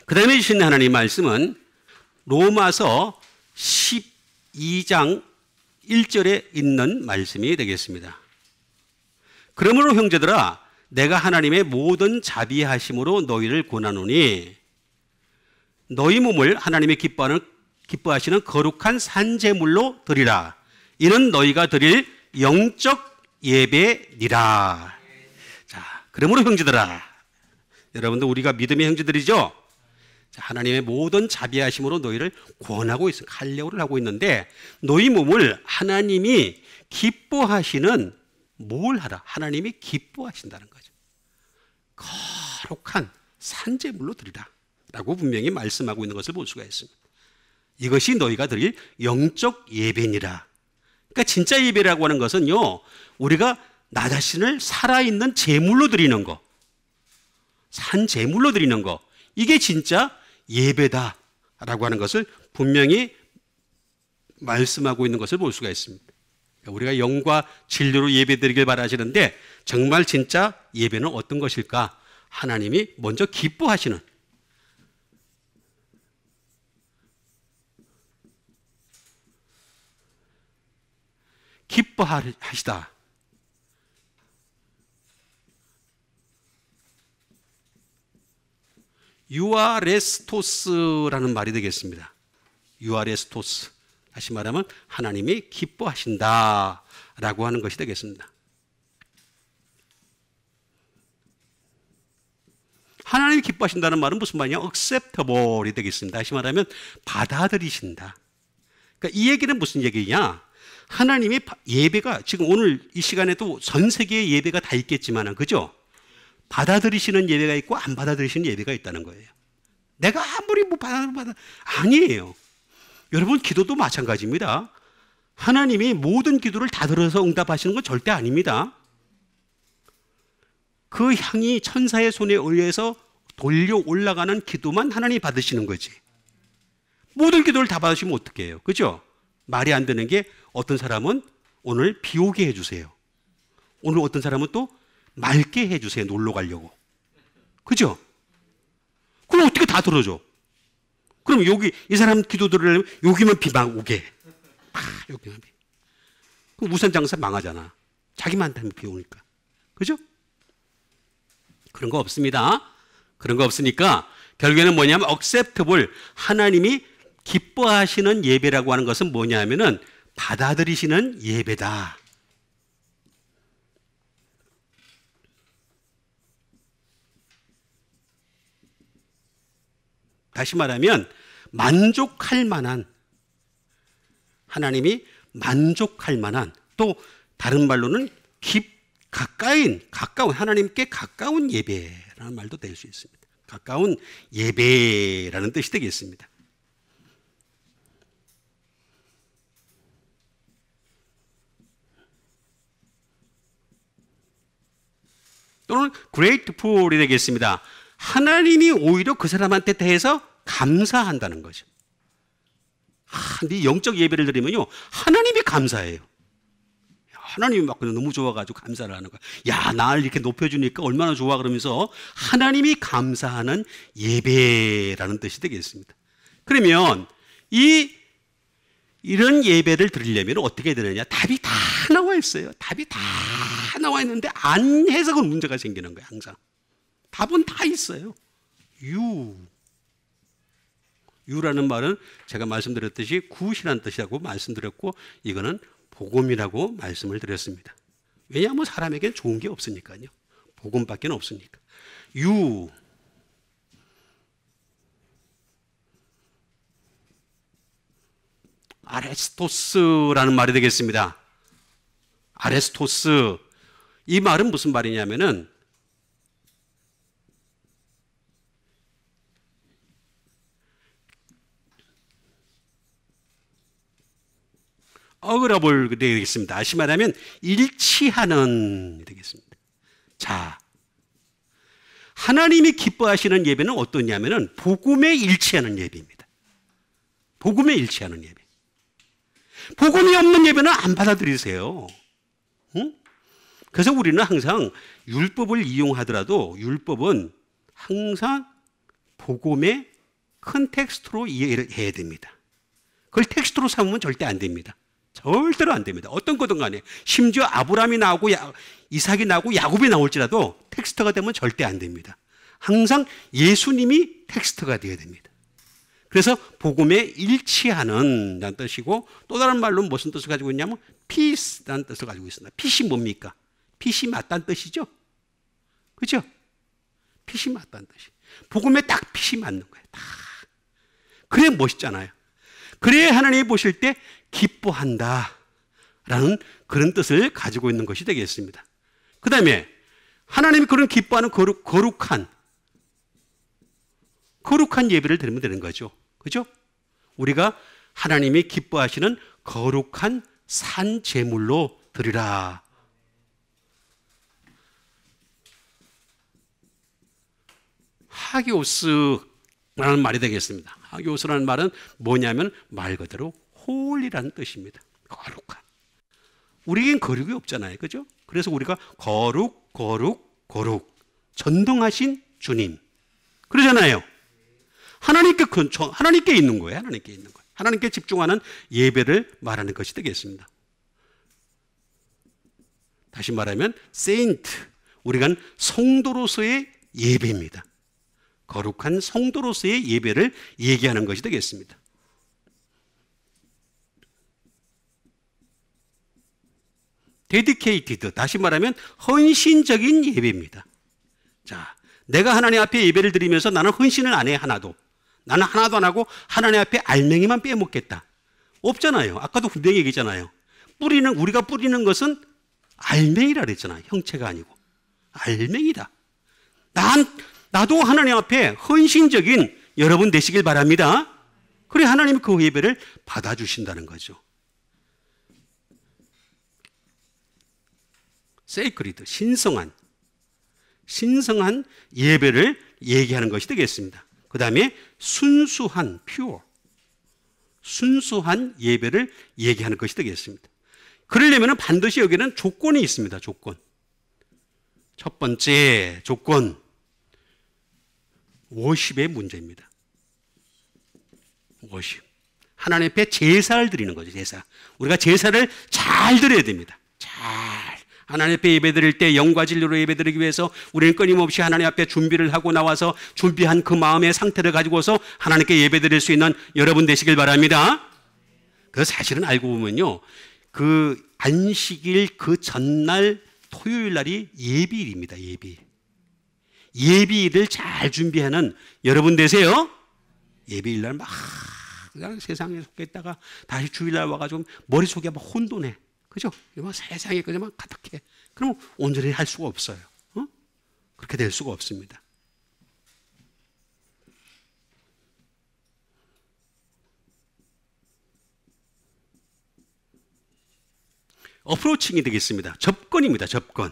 그 다음에 주신 하나님 말씀은 로마서 12장 1절에 있는 말씀이 되겠습니다. 그러므로 형제들아, 내가 하나님의 모든 자비하심으로 너희를 권하노니 너희 몸을 하나님의 기뻐하시는 거룩한 산제물로 드리라. 이는 너희가 드릴 영적 예배니라. 자, 그러므로 형제들아, 여러분들 우리가 믿음의 형제들이죠. 자, 하나님의 모든 자비하심으로 너희를 권하고 있어, 칼레오를 하고 있는데 너희 몸을 하나님이 기뻐하시는 뭘 하라? 하나님이 기뻐하신다는 거죠. 거룩한 산제물로 드리라 라고 분명히 말씀하고 있는 것을 볼 수가 있습니다. 이것이 너희가 드릴 영적 예배니라. 그러니까 진짜 예배라고 하는 것은요, 우리가 나 자신을 살아있는 제물로 드리는 거, 산제물로 드리는 거, 이게 진짜 예배다라고 하는 것을 분명히 말씀하고 있는 것을 볼 수가 있습니다. 우리가 영과 진리로 예배드리길 바라시는데 정말 진짜 예배는 어떤 것일까? 하나님이 먼저 기뻐하시는, 기뻐하시다. 유아레스토스라는 말이 되겠습니다. 유아레스토스. 다시 말하면 하나님이 기뻐하신다라고 하는 것이 되겠습니다. 하나님이 기뻐하신다는 말은 무슨 말이냐? acceptable이 되겠습니다. 다시 말하면 받아들이신다. 그러니까 이 얘기는 무슨 얘기냐? 하나님의 예배가 지금 오늘 이 시간에도 전 세계의 예배가 다 있겠지만, 그죠? 받아들이시는 예배가 있고 안 받아들이시는 예배가 있다는 거예요. 내가 아무리 아니에요. 여러분, 기도도 마찬가지입니다. 하나님이 모든 기도를 다 들어서 응답하시는 건 절대 아닙니다. 그 향이 천사의 손에 의해서 돌려 올라가는 기도만 하나님이 받으시는 거지. 모든 기도를 다 받으시면 어떻게 해요? 그죠? 말이 안 되는 게, 어떤 사람은 오늘 비 오게 해주세요. 오늘 어떤 사람은 또 맑게 해주세요. 놀러 가려고. 그죠? 그럼 어떻게 다 들어줘? 그럼 여기 이 사람 기도 들으려면 여기만 비만 오게. 여기만 비. 그럼 우산 장사 망하잖아. 자기만 하면 비 오니까. 그죠? 그런 거 없습니다. 그런 거 없으니까 결국에는 뭐냐면 acceptable, 하나님이 기뻐하시는 예배라고 하는 것은 뭐냐면은 받아들이시는 예배다. 다시 말하면 만족할 만한, 하나님이 만족할 만한, 또 다른 말로는 가까운 하나님께 가까운 예배라는 말도 될 수 있습니다. 가까운 예배라는 뜻이 되겠습니다. 또는 grateful이 되겠습니다. 하나님이 오히려 그 사람한테 대해서 감사한다는 거죠. 네 영적 예배를 드리면요, 하나님이 감사해요. 하나님이 막 너무 좋아가지고 감사를 하는 거야. 야, 나를 이렇게 높여주니까 얼마나 좋아, 그러면서 하나님이 감사하는 예배라는 뜻이 되겠습니다. 그러면 이런 예배를 드리려면 어떻게 되느냐? 답이 다 나와 있어요. 답이 다 나와 있는데 안 해서 그 문제가 생기는 거예요. 항상 답은 다 있어요. 유라는 말은 제가 말씀드렸듯이 굿이라는 뜻이라고 말씀드렸고 이거는 복음이라고 말씀을 드렸습니다. 왜냐하면 사람에겐 좋은 게 없으니까요. 복음밖에 없으니까. 아레스토스라는 말이 되겠습니다. 아레스토스. 이 말은 무슨 말이냐면은 어그러볼 되겠습니다. 다시 말하면 일치하는 되겠습니다. 자, 하나님이 기뻐하시는 예배는 어떠냐면은 복음에 일치하는 예배입니다. 복음에 일치하는 예배. 복음이 없는 예배는 안 받아들이세요. 응? 그래서 우리는 항상 율법을 이용하더라도 율법은 항상 복음의 컨텍스트로 이해를 해야 됩니다. 그걸 텍스트로 삼으면 절대 안 됩니다. 절대로 안 됩니다. 어떤 거든 간에 심지어 아브라함이 나오고 이삭이 나오고 야곱이 나올지라도 텍스트가 되면 절대 안 됩니다. 항상 예수님이 텍스트가 되어야 됩니다. 그래서 복음에 일치하는 라는 뜻이고 또 다른 말로 무슨 뜻을 가지고 있냐면 peace라는 뜻을 가지고 있습니다. peace이 뭡니까? peace이 맞다는 뜻이죠. 그죠? peace이 맞다는 뜻이. 복음에 딱 peace이 맞는 거예요. 딱. 그래 멋있잖아요. 그래야 하나님이 보실 때 기뻐한다 라는 그런 뜻을 가지고 있는 것이 되겠습니다. 그 다음에 하나님이 그런 기뻐하는 거룩한 예배를 드리면 되는 거죠. 그죠? 우리가 하나님이 기뻐하시는 거룩한 산 제물로 드리라. 하기오스라는 말이 되겠습니다. 하기오스라는 말은 뭐냐면 말 그대로 홀이라는 뜻입니다. 거룩한. 우리에겐 거룩이 없잖아요. 그죠? 그래서 우리가 거룩 전능하신 주님 그러잖아요. 하나님께 있는 거예요. 하나님께 있는 거예요. 하나님께 집중하는 예배를 말하는 것이 되겠습니다. 다시 말하면 세인트, 우리가 성도로서의 예배입니다. 거룩한 성도로서의 예배를 얘기하는 것이 되겠습니다. 데디케이티드, 다시 말하면 헌신적인 예배입니다. 자, 내가 하나님 앞에 예배를 드리면서 나는 헌신을 안 해, 하나도. 나는 하나도 안 하고 하나님 앞에 알맹이만 빼먹겠다. 없잖아요. 아까도 분명히 얘기했잖아요. 우리가 뿌리는 것은 알맹이라 그랬잖아요. 형체가 아니고. 알맹이다. 나도 하나님 앞에 헌신적인 여러분 되시길 바랍니다. 그래 하나님이 그 예배를 받아주신다는 거죠. 세이크리드, 신성한 예배를 얘기하는 것이 되겠습니다. 그 다음에 순수한, 순수한 예배를 얘기하는 것이 되겠습니다. 그러려면 반드시 여기는 조건이 있습니다. 조건. 첫 번째 조건, 워십의 문제입니다. 워십. 하나님 앞에 제사를 드리는 거죠. 제사. 우리가 제사를 잘 드려야 됩니다. 하나님 앞에 예배 드릴 때 영과 진리로 예배 드리기 위해서 우리는 끊임없이 하나님 앞에 준비를 하고 나와서 준비한 그 마음의 상태를 가지고서 하나님께 예배 드릴 수 있는 여러분 되시길 바랍니다. 그 사실은 알고 보면요, 그 안식일 그 전날 토요일 날이 예비일입니다. 예비일을 잘 준비하는 여러분 되세요. 예비일 날 막 그냥 세상에 속했다가 다시 주일날 와가지고 머릿속에 막 혼돈해. 그죠? 막 세상에 그냥 막 가득해. 그럼 온전히 할 수가 없어요. 그렇게 될 수가 없습니다. 어프로칭이 되겠습니다. 접근입니다. 접근.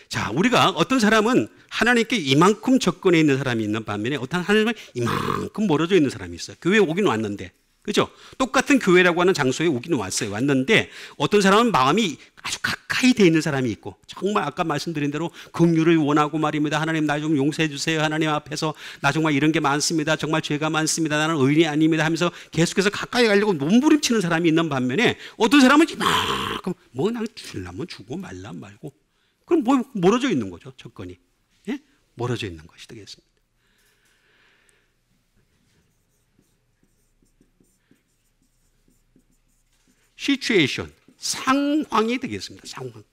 자, 우리가 어떤 사람은 하나님께 이만큼 접근해 있는 사람이 있는 반면에 어떤 하나님은 이만큼 멀어져 있는 사람이 있어요. 교회에 오긴 왔는데. 그죠? 똑같은 교회라고 하는 장소에 오기는 왔는데 어떤 사람은 마음이 아주 가까이 돼 있는 사람이 있고 정말 아까 말씀드린 대로 긍휼을 원하고 말입니다. 하나님 나 좀 용서해 주세요. 하나님 앞에서 나 정말 이런 게 많습니다. 정말 죄가 많습니다. 나는 의인이 아닙니다 하면서 계속해서 가까이 가려고 몸부림치는 사람이 있는 반면에 어떤 사람은 이만큼 뭐 난 주려면 주고 말란 말고 그럼 뭐 멀어져 있는 거죠. 접근이. 예? 멀어져 있는 것이 되겠습니다. 시츄에이션, 상황이 되겠습니다. 상황.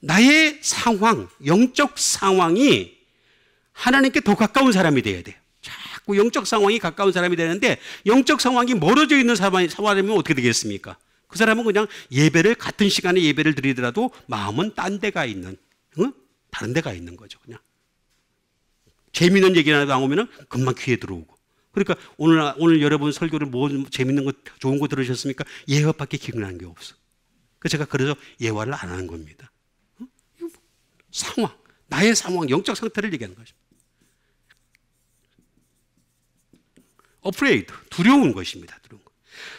나의 상황, 영적 상황이 하나님께 더 가까운 사람이 되어야 돼요. 자꾸 영적 상황이 가까운 사람이 되는데 영적 상황이 멀어져 있는 사람이면 어떻게 되겠습니까? 그 사람은 그냥 예배를 같은 시간에 예배를 드리더라도 마음은 딴 데가 있는, 다른 데가 있는 거죠. 그냥 재미있는 얘기나 나오면은 금방 귀에 들어오고. 그러니까 오늘 여러분 설교를 뭐 재밌는 거 좋은 거 들으셨습니까? 예화밖에 기억나는 게 없어. 제가 그래서 예화를 안 하는 겁니다. 상황, 나의 상황, 영적 상태를 얘기하는 것입니다. afraid, 두려운 것입니다. 두려운 것.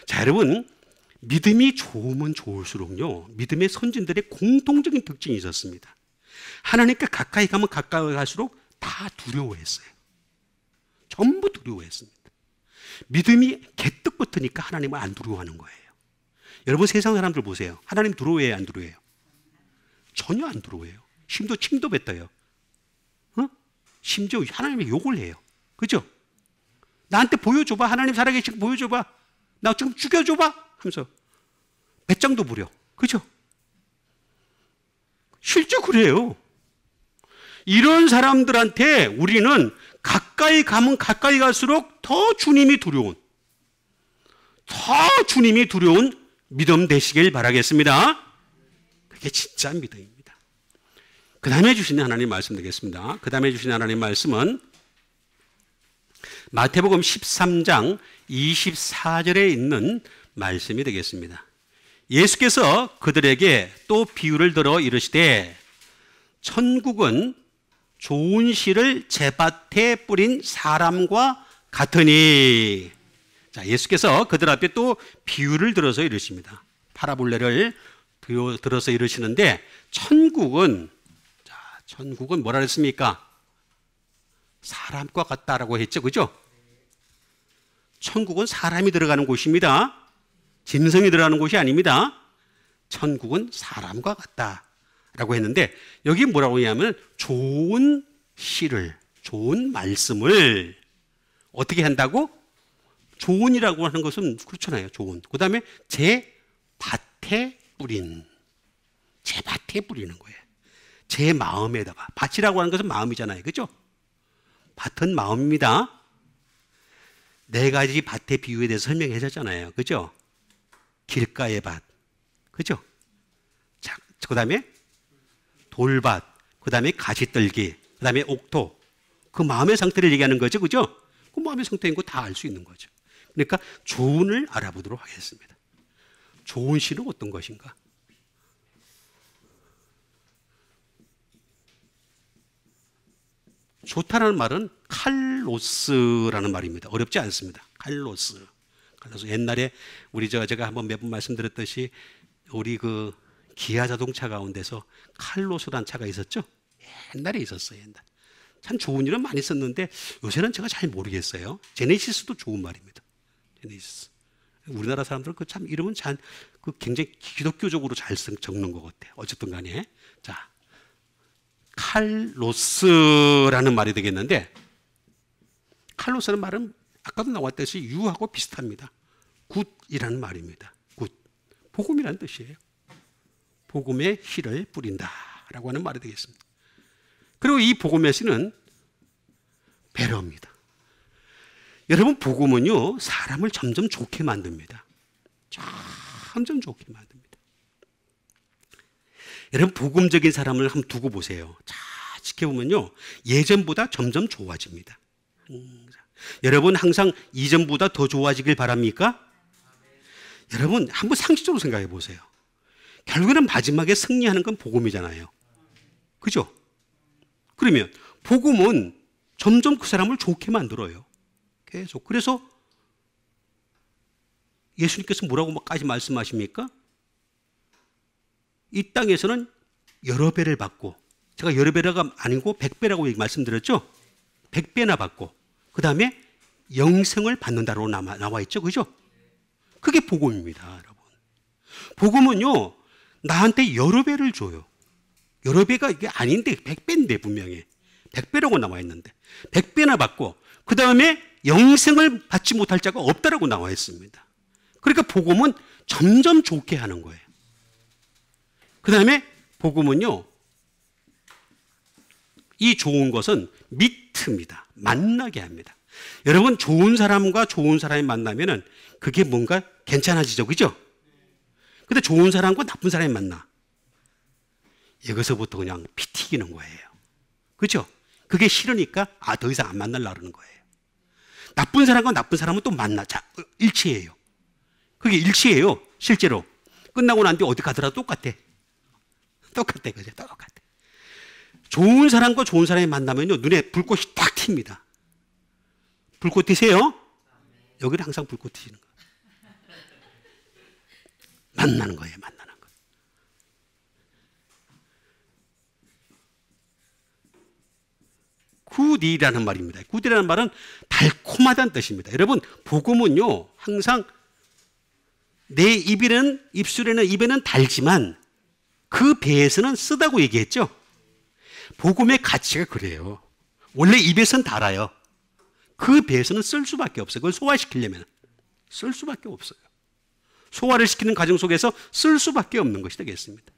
자, 여러분, 믿음이 좋으면 좋을수록요, 믿음의 선진들의 공통적인 특징이 있었습니다. 하나님께 가까이 가면 가까이 갈수록 다 두려워했어요. 전부 두려워했습니다. 믿음이 개떡 붙으니까 하나님을 안 두려워하는 거예요. 여러분 세상 사람들 보세요. 하나님 두려워해요, 안 두려워해요? 전혀 안 두려워해요. 심지어 침도 뱉어요. 심지어 하나님의 욕을 해요. 그죠? 나한테 보여줘봐. 하나님 살아계신 거 보여줘봐. 나 좀 죽여줘봐 하면서 배짱도 부려. 그죠? 실제 그래요. 이런 사람들한테 우리는 가까이 가면 가까이 갈수록 더 주님이 두려운 믿음 되시길 바라겠습니다. 그게 진짜 믿음입니다. 그 다음에 주시는 하나님 말씀 되겠습니다. 그 다음에 주시는 하나님 말씀은 마태복음 13장 24절에 있는 말씀이 되겠습니다. 예수께서 그들에게 또 비유를 들어 이르시되 천국은 좋은 씨를 제밭에 뿌린 사람과 같으니. 자, 예수께서 그들 앞에 또 비유를 들어서 이르십니다. 파라볼레를 들어서 이르시는데 천국은 뭐라 그랬습니까? 사람과 같다라고 했죠. 그죠? 천국은 사람이 들어가는 곳입니다. 짐승이 들어가는 곳이 아닙니다. 천국은 사람과 같다라고 했는데 여기 뭐라고 하냐면 좋은 씨를, 좋은 말씀을 어떻게 한다고? 좋은이라고 하는 것은 그렇잖아요. 좋은. 그 다음에 제 밭에 뿌리는 거예요. 제 마음에다가. 밭이라고 하는 것은 마음이잖아요. 그죠? 밭은 마음입니다. 네 가지 밭의 비유에 대해서 설명해 줬잖아요. 그죠? 길가의 밭. 그죠? 자, 그 다음에 돌밭. 그 다음에 가시떨기. 그 다음에 옥토. 그 마음의 상태를 얘기하는 거죠. 그죠? 그 마음의 상태인 거 다 알 수 있는 거죠. 그러니까 좋은을 알아보도록 하겠습니다. 좋은 씨는 어떤 것인가? 좋다라는 말은 칼로스라는 말입니다. 어렵지 않습니다. 칼로스. 옛날에 제가 한번 몇 번 말씀드렸듯이 우리 그 기아 자동차 가운데서 칼로스라는 차가 있었죠. 옛날에 있었어요. 옛날. 참 좋은 이름 많이 썼는데 요새는 제가 잘 모르겠어요. 제네시스도 좋은 말입니다. 제네시스. 우리나라 사람들은 그 참 이름은 굉장히 기독교적으로 잘 적는 것 같아요. 어쨌든 간에. 자, 칼로스라는 말이 되겠는데 칼로스라는 말은 아까도 나왔듯이 유하고 비슷합니다. 굿이라는 말입니다. 굿. 복음이라는 뜻이에요. 복음의 씨를 뿌린다라고 하는 말이 되겠습니다. 그리고 이 복음의 씨는 배려입니다. 여러분 복음은요 사람을 점점 좋게 만듭니다. 점점 좋게 만듭니다. 여러분 복음적인 사람을 한번 두고 보세요. 자, 지켜보면요 예전보다 점점 좋아집니다. 여러분 항상 이전보다 더 좋아지길 바랍니까? 여러분 한번 상식적으로 생각해 보세요. 결국에는 마지막에 승리하는 건 복음이잖아요. 그죠? 그러면 복음은 점점 그 사람을 좋게 만들어요. 계속. 그래서 예수님께서 뭐라고까지 말씀하십니까? 이 땅에서는 여러 배를 받고, 제가 여러 배가 아니고 100배라고 말씀드렸죠? 100배나 받고, 그 다음에 영생을 받는다로 나와 있죠. 그죠? 그게 복음입니다, 여러분. 복음은요, 나한테 여러 배를 줘요. 여러 배가 이게 아닌데 100배인데 분명히 100배라고 나와 있는데 100배나 받고 그 다음에 영생을 받지 못할 자가 없다라고 나와 있습니다. 그러니까 복음은 점점 좋게 하는 거예요. 그 다음에 복음은요, 이 좋은 것은 미트입니다. 만나게 합니다. 여러분, 좋은 사람과 좋은 사람이 만나면은 그게 뭔가 괜찮아지죠, 그죠? 근데 좋은 사람과 나쁜 사람이 만나. 여기서부터 그냥 피 튀기는 거예요. 그죠? 그게 싫으니까 더 이상 안 만나려고 그러는 거예요. 나쁜 사람과 나쁜 사람은 또 만나. 자, 일치예요. 그게 일치예요. 실제로. 끝나고 난 뒤에 어디 가더라도 똑같아. 똑같아. 그죠? 똑같아. 좋은 사람과 좋은 사람이 만나면요, 눈에 불꽃이 딱 튑니다. 불꽃 튀세요? 여기는 항상 불꽃 튀는 거예요. 만나는 거예요, 만나는 거. 굿이라는 말입니다. 굿이라는 말은 달콤하다는 뜻입니다. 여러분, 복음은요, 항상 내 입에는 달지만 그 배에서는 쓰다고 얘기했죠. 복음의 가치가 그래요. 원래 입에서는 달아요. 그 배에서는 쓸 수밖에 없어요. 그걸 소화시키려면 쓸 수밖에 없어요. 소화를 시키는 과정 속에서 쓸 수밖에 없는 것이 되겠습니다.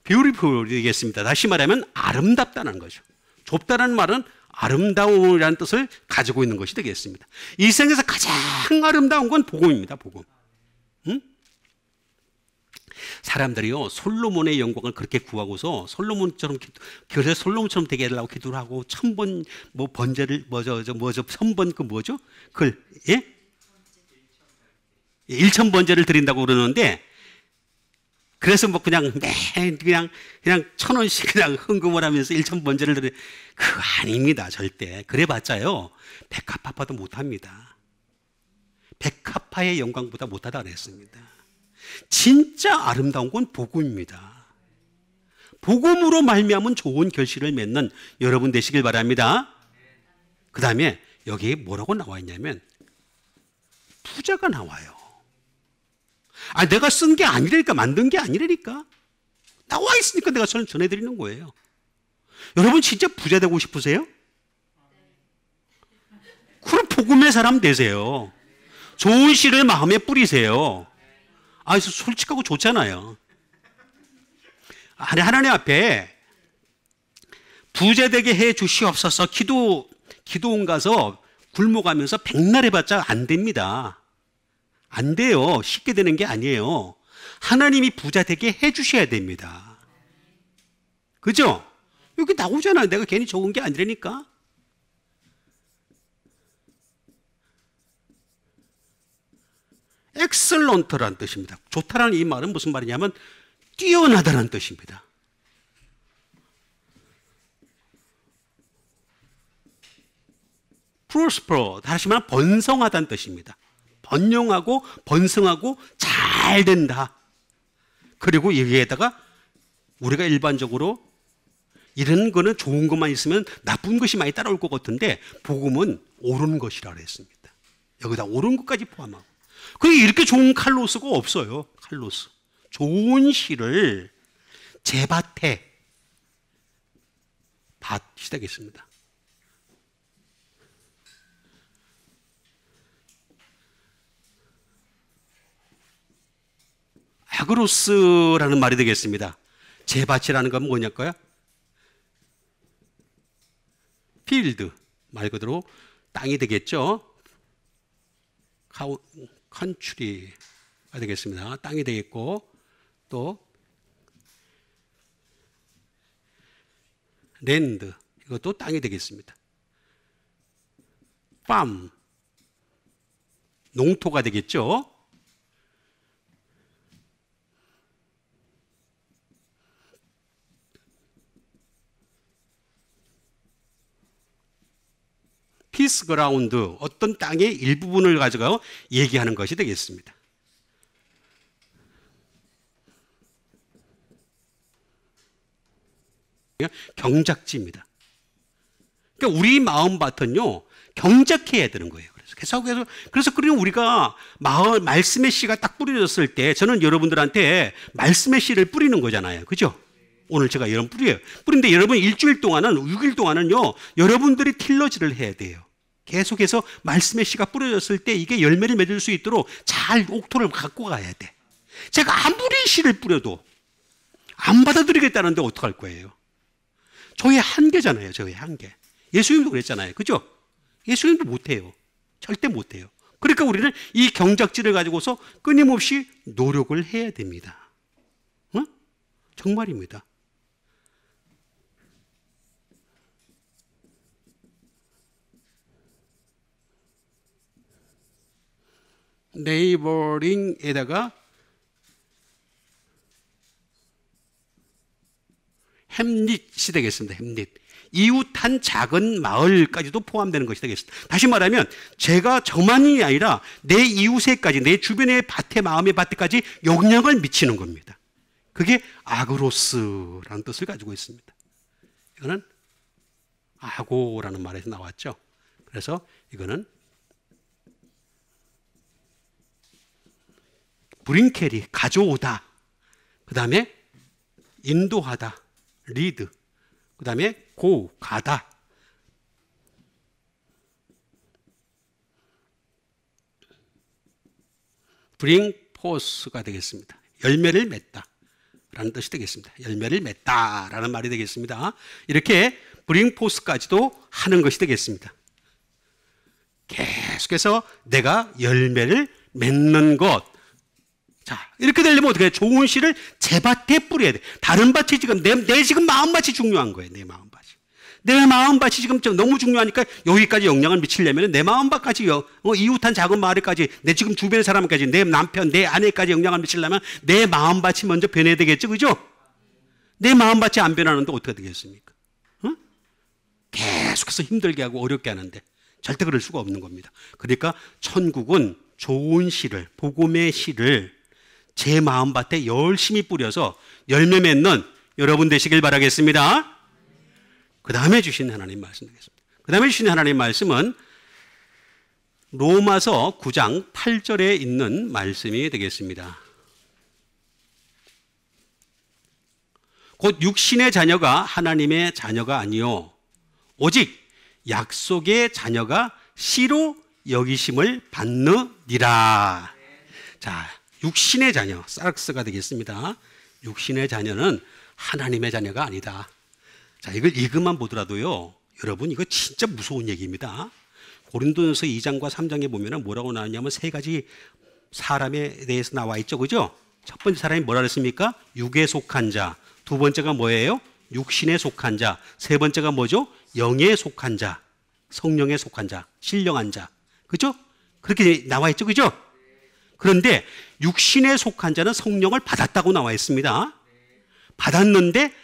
뷰티풀이겠습니다. 다시 말하면 아름답다는 거죠. 좁다는 말은 아름다움이라는 뜻을 가지고 있는 것이 되겠습니다. 이 세상에서 가장 아름다운 건 복음입니다. 복음. 응? 사람들이요, 솔로몬의 영광을 그렇게 구하고서 솔로몬처럼 되게 해달라고 기도를 하고 1000번 번제를 선번 글 1000번제를 드린다고 그러는데, 그래서 그냥 1000원씩 그냥 헌금을 하면서 1000번제를 드려. 그거 아닙니다. 절대. 그래봤자요, 백합화도 못합니다. 백합화의 영광보다 못하다 그랬습니다. 진짜 아름다운 건 복음입니다. 복음으로 말미암은 좋은 결실을 맺는 여러분 되시길 바랍니다. 그 다음에 여기에 뭐라고 나와 있냐면 부자가 나와요. 내가 쓴 게 아니라니까, 만든 게 아니라니까. 나와 있으니까 내가 전해드리는 거예요. 여러분 진짜 부자 되고 싶으세요? 그럼 복음의 사람 되세요. 좋은 씨를 마음에 뿌리세요. 솔직하고 좋잖아요. 하나님 앞에 부자 되게 해 주시옵소서 기도원 가서 굶어가면서 백날 해봤자 안 됩니다. 안 돼요. 쉽게 되는 게 아니에요. 하나님이 부자 되게 해 주셔야 됩니다. 그죠? 여기 나오잖아요. 내가 괜히 적은 게 아니라니까. 엑셀런트라는 뜻입니다. 좋다라는 이 말은 무슨 말이냐면 뛰어나다는 뜻입니다. prosper, 다시 말하면 번성하다는 뜻입니다. 번영하고 번성하고 잘 된다. 그리고 여기에다가 우리가 일반적으로 이런 거는 좋은 것만 있으면 나쁜 것이 많이 따라올 것 같은데, 복음은 옳은 것이라 그랬습니다. 여기다 옳은 것까지 포함하고. 그게 이렇게 좋은 칼로스가 없어요. 칼로스. 좋은 씨를 제 밭에 밭이 되겠습니다. 아그로스라는 말이 되겠습니다. 제 밭이라는 건 뭐냐고요? 필드, 말 그대로 땅이 되겠죠. 컨트리가 되겠습니다. 땅이 되겠고, 또 랜드, 이것도 땅이 되겠습니다. 팜, 농토가 되겠죠. 피스 그라운드, 어떤 땅의 일부분을 가져가 얘기하는 것이 되겠습니다. 경작지입니다. 그러니까 우리 마음밭은요, 경작해야 되는 거예요. 그래서 그러면 우리가 말씀의 씨가 딱 뿌려졌을 때 저는 여러분들한테 말씀의 씨를 뿌리는 거잖아요. 그죠? 오늘 제가 여러분 뿌려요. 뿌린데 여러분 일주일 동안은, 6일 동안은요, 여러분들이 틸러지를 해야 돼요. 계속해서 말씀의 씨가 뿌려졌을 때 이게 열매를 맺을 수 있도록 잘 옥토를 갖고 가야 돼. 제가 아무리 씨를 뿌려도 안 받아들이겠다는데 어떡할 거예요? 저의 한계잖아요. 저의 한계. 예수님도 그랬잖아요. 그죠? 예수님도 못해요. 절대 못해요. 그러니까 우리는 이 경작지를 가지고서 끊임없이 노력을 해야 됩니다. 어? 정말입니다. 네이버링에다가 햄릿이 되겠습니다. 햄릿. 이웃한 작은 마을까지도 포함되는 것이 되겠습니다. 다시 말하면 제가 저만이 아니라 내 이웃에까지, 내 주변의 밭에, 마음의 밭에까지 영향을 미치는 겁니다. 그게 아그로스라는 뜻을 가지고 있습니다. 이거는 아고라는 말에서 나왔죠. 그래서 이거는 브링켈이 가져오다, 그 다음에 인도하다, 리드, 그 다음에 고, 가다. bring forth가 되겠습니다. 열매를 맺다 라는 뜻이 되겠습니다. 열매를 맺다 라는 말이 되겠습니다. 이렇게 bring forth까지도 하는 것이 되겠습니다. 계속해서 내가 열매를 맺는 것. 자, 이렇게 되려면 어떻게 해요? 좋은 씨를 제 밭에 뿌려야 돼. 다른 밭이 지금 내 지금 마음밭이 중요한 거예요. 내 마음밭이. 내 마음밭이 지금 너무 중요하니까 여기까지 영향을 미치려면 내 마음밭까지 이웃한 작은 마을까지, 내 지금 주변 사람까지, 내 남편, 내 아내까지 영향을 미치려면 내 마음밭이 먼저 변해야 되겠죠. 그죠? 내 마음밭이 안 변하는데 어떻게 되겠습니까? 어? 계속해서 힘들게 하고 어렵게 하는데 절대 그럴 수가 없는 겁니다. 그러니까 천국은 좋은 씨를, 복음의 씨를 제 마음밭에 열심히 뿌려서 열매 맺는 여러분 되시길 바라겠습니다. 그 다음에 주신 하나님 말씀 되겠습니다. 그 다음에 주신 하나님 말씀은 로마서 9장 8절에 있는 말씀이 되겠습니다. 곧 육신의 자녀가 하나님의 자녀가 아니요 오직 약속의 자녀가 씨로 여기심을 받느니라. 자, 육신의 자녀, 사락스가 되겠습니다. 육신의 자녀는 하나님의 자녀가 아니다. 자, 이걸 읽음만 보더라도요, 여러분 이거 진짜 무서운 얘기입니다. 고린도전서 2장과 3장에 보면 뭐라고 나왔냐면 세 가지 사람에 대해서 나와 있죠. 그죠? 첫 번째 사람이 뭐라 그랬습니까? 육에 속한 자. 두 번째가 뭐예요? 육신에 속한 자. 세 번째가 뭐죠? 영에 속한 자. 성령에 속한 자. 신령한 자. 그죠? 그렇게 나와 있죠. 그죠? 그런데 육신에 속한 자는 성령을 받았다고 나와 있습니다. 받았는데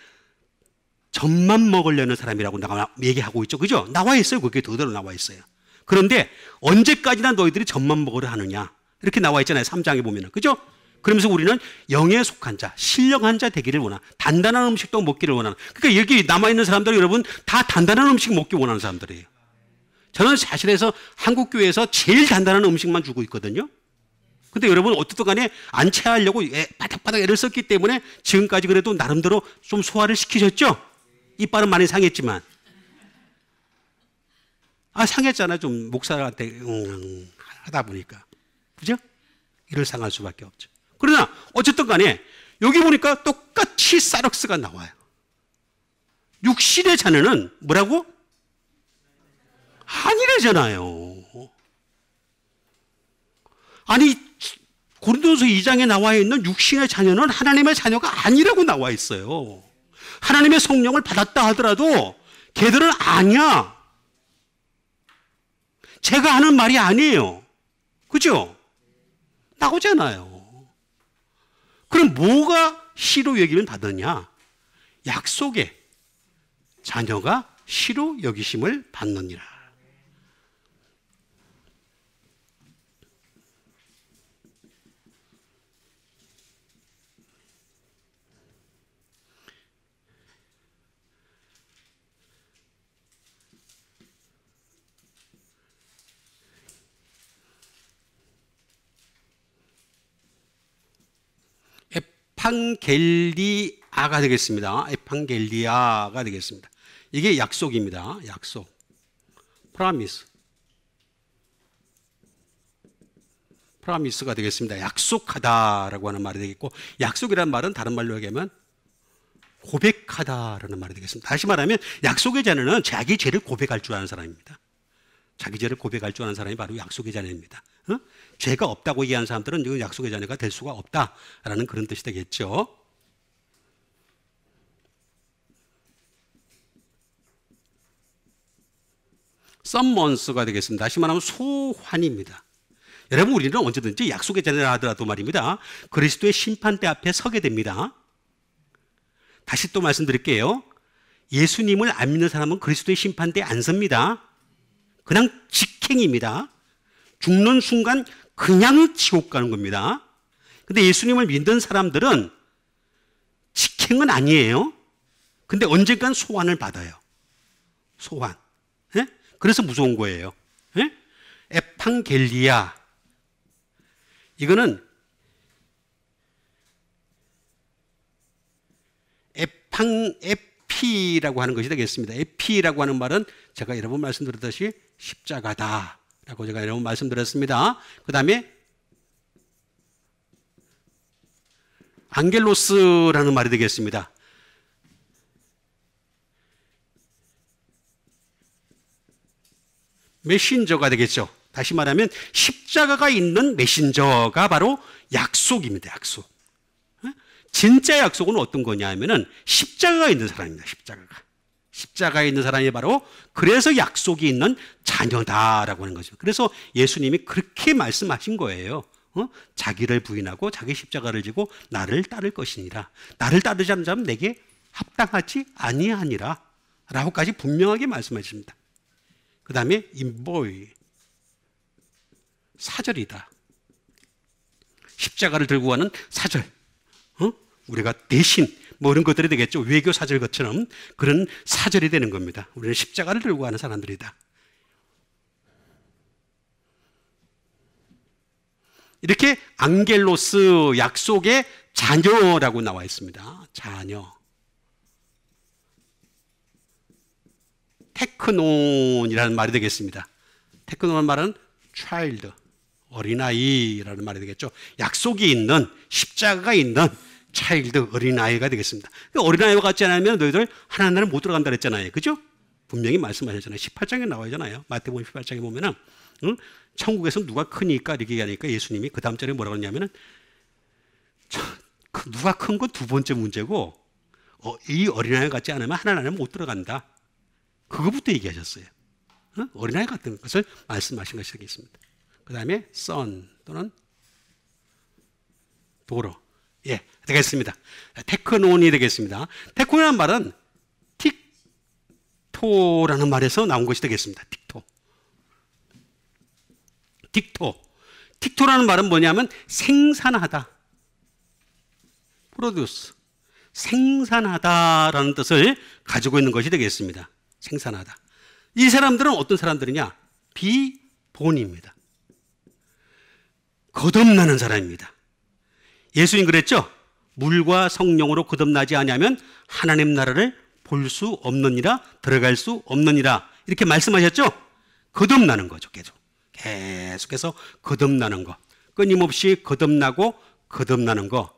젖만 먹으려는 사람이라고 얘기하고 있죠. 그죠? 나와 있어요. 그게 그대로 나와 있어요. 그런데 언제까지나 너희들이 젖만 먹으려 하느냐. 이렇게 나와 있잖아요. 3장에 보면은. 그죠? 그러면서 우리는 영에 속한 자, 신령한 자 되기를 원하는, 단단한 음식도 먹기를 원하는. 그러니까 여기 남아있는 사람들 여러분 다 단단한 음식 먹기 원하는 사람들이에요. 저는 사실에서 한국교회에서 제일 단단한 음식만 주고 있거든요. 근데 여러분 어떻든 간에 안 체하려고 바닥바닥 애를 썼기 때문에 지금까지 그래도 나름대로 좀 소화를 시키셨죠? 이빨은 많이 상했지만. 상했잖아. 좀 목사한테 하다 보니까. 그죠? 이를 상할 수밖에 없죠. 그러나 어쨌든 간에 여기 보니까 똑같이 사럭스가 나와요. 육신의 자녀는 뭐라고? 아니래잖아요. 아니 고린도전서 2장에 나와 있는 육신의 자녀는 하나님의 자녀가 아니라고 나와 있어요. 하나님의 성령을 받았다 하더라도 걔들은 아니야. 제가 하는 말이 아니에요. 그죠? 나오잖아요. 그럼 뭐가 씨로 여기면 받느냐? 약속의 자녀가 씨로 여기심을 받느니라. 에판겔리아가 되겠습니다. 에판겔리아가 되겠습니다. 이게 약속입니다. 약속. 프라미스. 프라미스가 되겠습니다. 약속하다라고 하는 말이 되겠고, 약속이라는 말은 다른 말로 얘기하면 고백하다라는 말이 되겠습니다. 다시 말하면 약속의 자녀는 자기 죄를 고백할 줄 아는 사람입니다. 자기 죄를 고백할 줄 아는 사람이 바로 약속의 자녀입니다. 죄가 없다고 얘기하는 사람들은 이건 약속의 자녀가 될 수가 없다라는 그런 뜻이 되겠죠. 썸먼스가 되겠습니다. 다시 말하면 소환입니다. 여러분, 우리는 언제든지 약속의 자녀라 하더라도 말입니다, 그리스도의 심판대 앞에 서게 됩니다. 다시 또 말씀드릴게요. 예수님을 안 믿는 사람은 그리스도의 심판대에 안 섭니다. 그냥 직행입니다. 죽는 순간 그냥 지옥 가는 겁니다. 근데 예수님을 믿는 사람들은 직행은 아니에요. 근데 언젠간 소환을 받아요. 소환. 예? 그래서 무서운 거예요. 예? 에판겔리아. 이거는 에피라고 하는 것이 되겠습니다. 에피라고 하는 말은 제가 여러 번 말씀드렸듯이 십자가다라고 제가 여러 번 말씀드렸습니다. 그 다음에 안겔로스라는 말이 되겠습니다. 메신저가 되겠죠. 다시 말하면 십자가가 있는 메신저가 바로 약속입니다. 약속. 진짜 약속은 어떤 거냐 하면은 십자가가 있는 사람입니다. 십자가에 있는 사람이 바로 그래서 약속이 있는 자녀다라고 하는 거죠. 그래서 예수님이 그렇게 말씀하신 거예요. 자기를 부인하고 자기 십자가를 지고 나를 따를 것이니라. 나를 따르지 않는 자는 내게 합당하지 아니하니라 라고까지 분명하게 말씀하십니다. 그 다음에 인보이, 사절이다. 십자가를 들고 가는 사절. 우리가 대신 뭐 이런 것들이 되겠죠. 외교 사절 것처럼 그런 사절이 되는 겁니다. 우리는 십자가를 들고 가는 사람들이다. 이렇게 안겔로스, 약속의 자녀라고 나와 있습니다. 자녀. 테크논이라는 말이 되겠습니다. 테크논은 말은 child, 어린아이라는 말이 되겠죠. 약속이 있는, 십자가가 있는 차일드, 어린아이가 되겠습니다. 어린아이와 같지 않으면 너희들 하나님을 못 들어간다 그랬잖아요. 그죠? 분명히 말씀하셨잖아요. 18장에 나와있잖아요. 마태복음 18장에 보면은 천국에서 누가 크니까 이렇게 얘기하니까 예수님이 그 다음 절에 뭐라고 했냐면은 누가 큰 건 두 번째 문제고 이 어린아이 같지 않으면 하나님을 못 들어간다. 그거부터 얘기하셨어요. 어린아이 같은 것을 말씀하신 것이 되겠습니다. 그 다음에 son 또는 도로. 예, 되겠습니다. 테크논이 되겠습니다. 테크논이라는 말은 틱토라는 말에서 나온 것이 되겠습니다. 틱토라는 말은 뭐냐면 생산하다. 프로듀스. 생산하다라는 뜻을 가지고 있는 것이 되겠습니다. 생산하다. 이 사람들은 어떤 사람들이냐? 비본입니다. 거듭나는 사람입니다. 예수님 그랬죠? 물과 성령으로 거듭나지 아니하면 하나님 나라를 볼 수 없느니라, 들어갈 수 없느니라 이렇게 말씀하셨죠? 거듭나는 거죠. 계속해서 거듭나는 거. 끊임없이 거듭나고 거듭나는 거.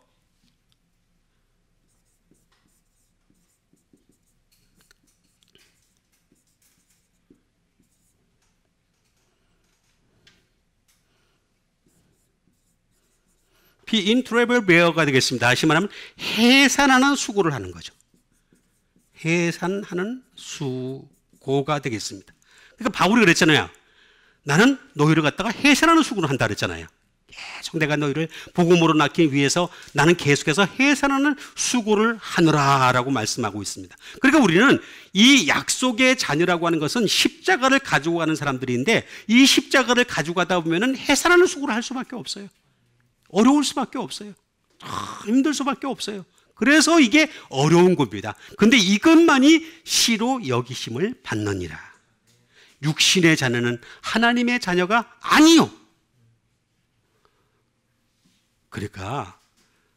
in travel bear가 되겠습니다. 다시 말하면 해산하는 수고를 하는 거죠. 해산하는 수고가 되겠습니다. 그러니까 바울이 그랬잖아요. 나는 너희를 갖다가 해산하는 수고를 한다 그랬잖아요. 계속 내가 너희를 복음으로 낳기 위해서 나는 계속해서 해산하는 수고를 하느라라고 말씀하고 있습니다. 그러니까 우리는 이 약속의 자녀라고 하는 것은 십자가를 가지고 가는 사람들인데 이 십자가를 가지고 가다 보면은 해산하는 수고를 할 수밖에 없어요. 어려울 수밖에 없어요. 힘들 수밖에 없어요. 그래서 이게 어려운 겁니다. 근데 이것만이 시로 여기심을 받느니라. 육신의 자녀는 하나님의 자녀가 아니요. 그러니까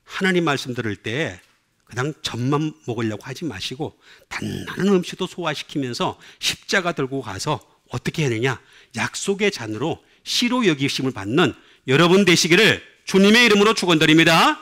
하나님 말씀 들을 때 그냥 젖만 먹으려고 하지 마시고 단단한 음식도 소화시키면서 십자가 들고 가서 어떻게 해야 되냐? 약속의 잔으로 씨로 여기심을 받는 여러분 되시기를 주님의 이름으로 축원드립니다.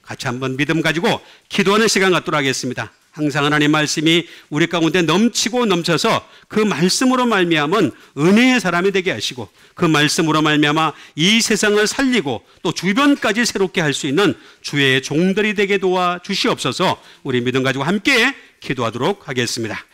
같이 한번 믿음 가지고 기도하는 시간 갖도록 하겠습니다. 항상 하나님의 말씀이 우리 가운데 넘치고 넘쳐서 그 말씀으로 말미암은 은혜의 사람이 되게 하시고 그 말씀으로 말미암아 이 세상을 살리고 또 주변까지 새롭게 할 수 있는 주의 종들이 되게 도와 주시옵소서. 우리 믿음 가지고 함께 기도하도록 하겠습니다.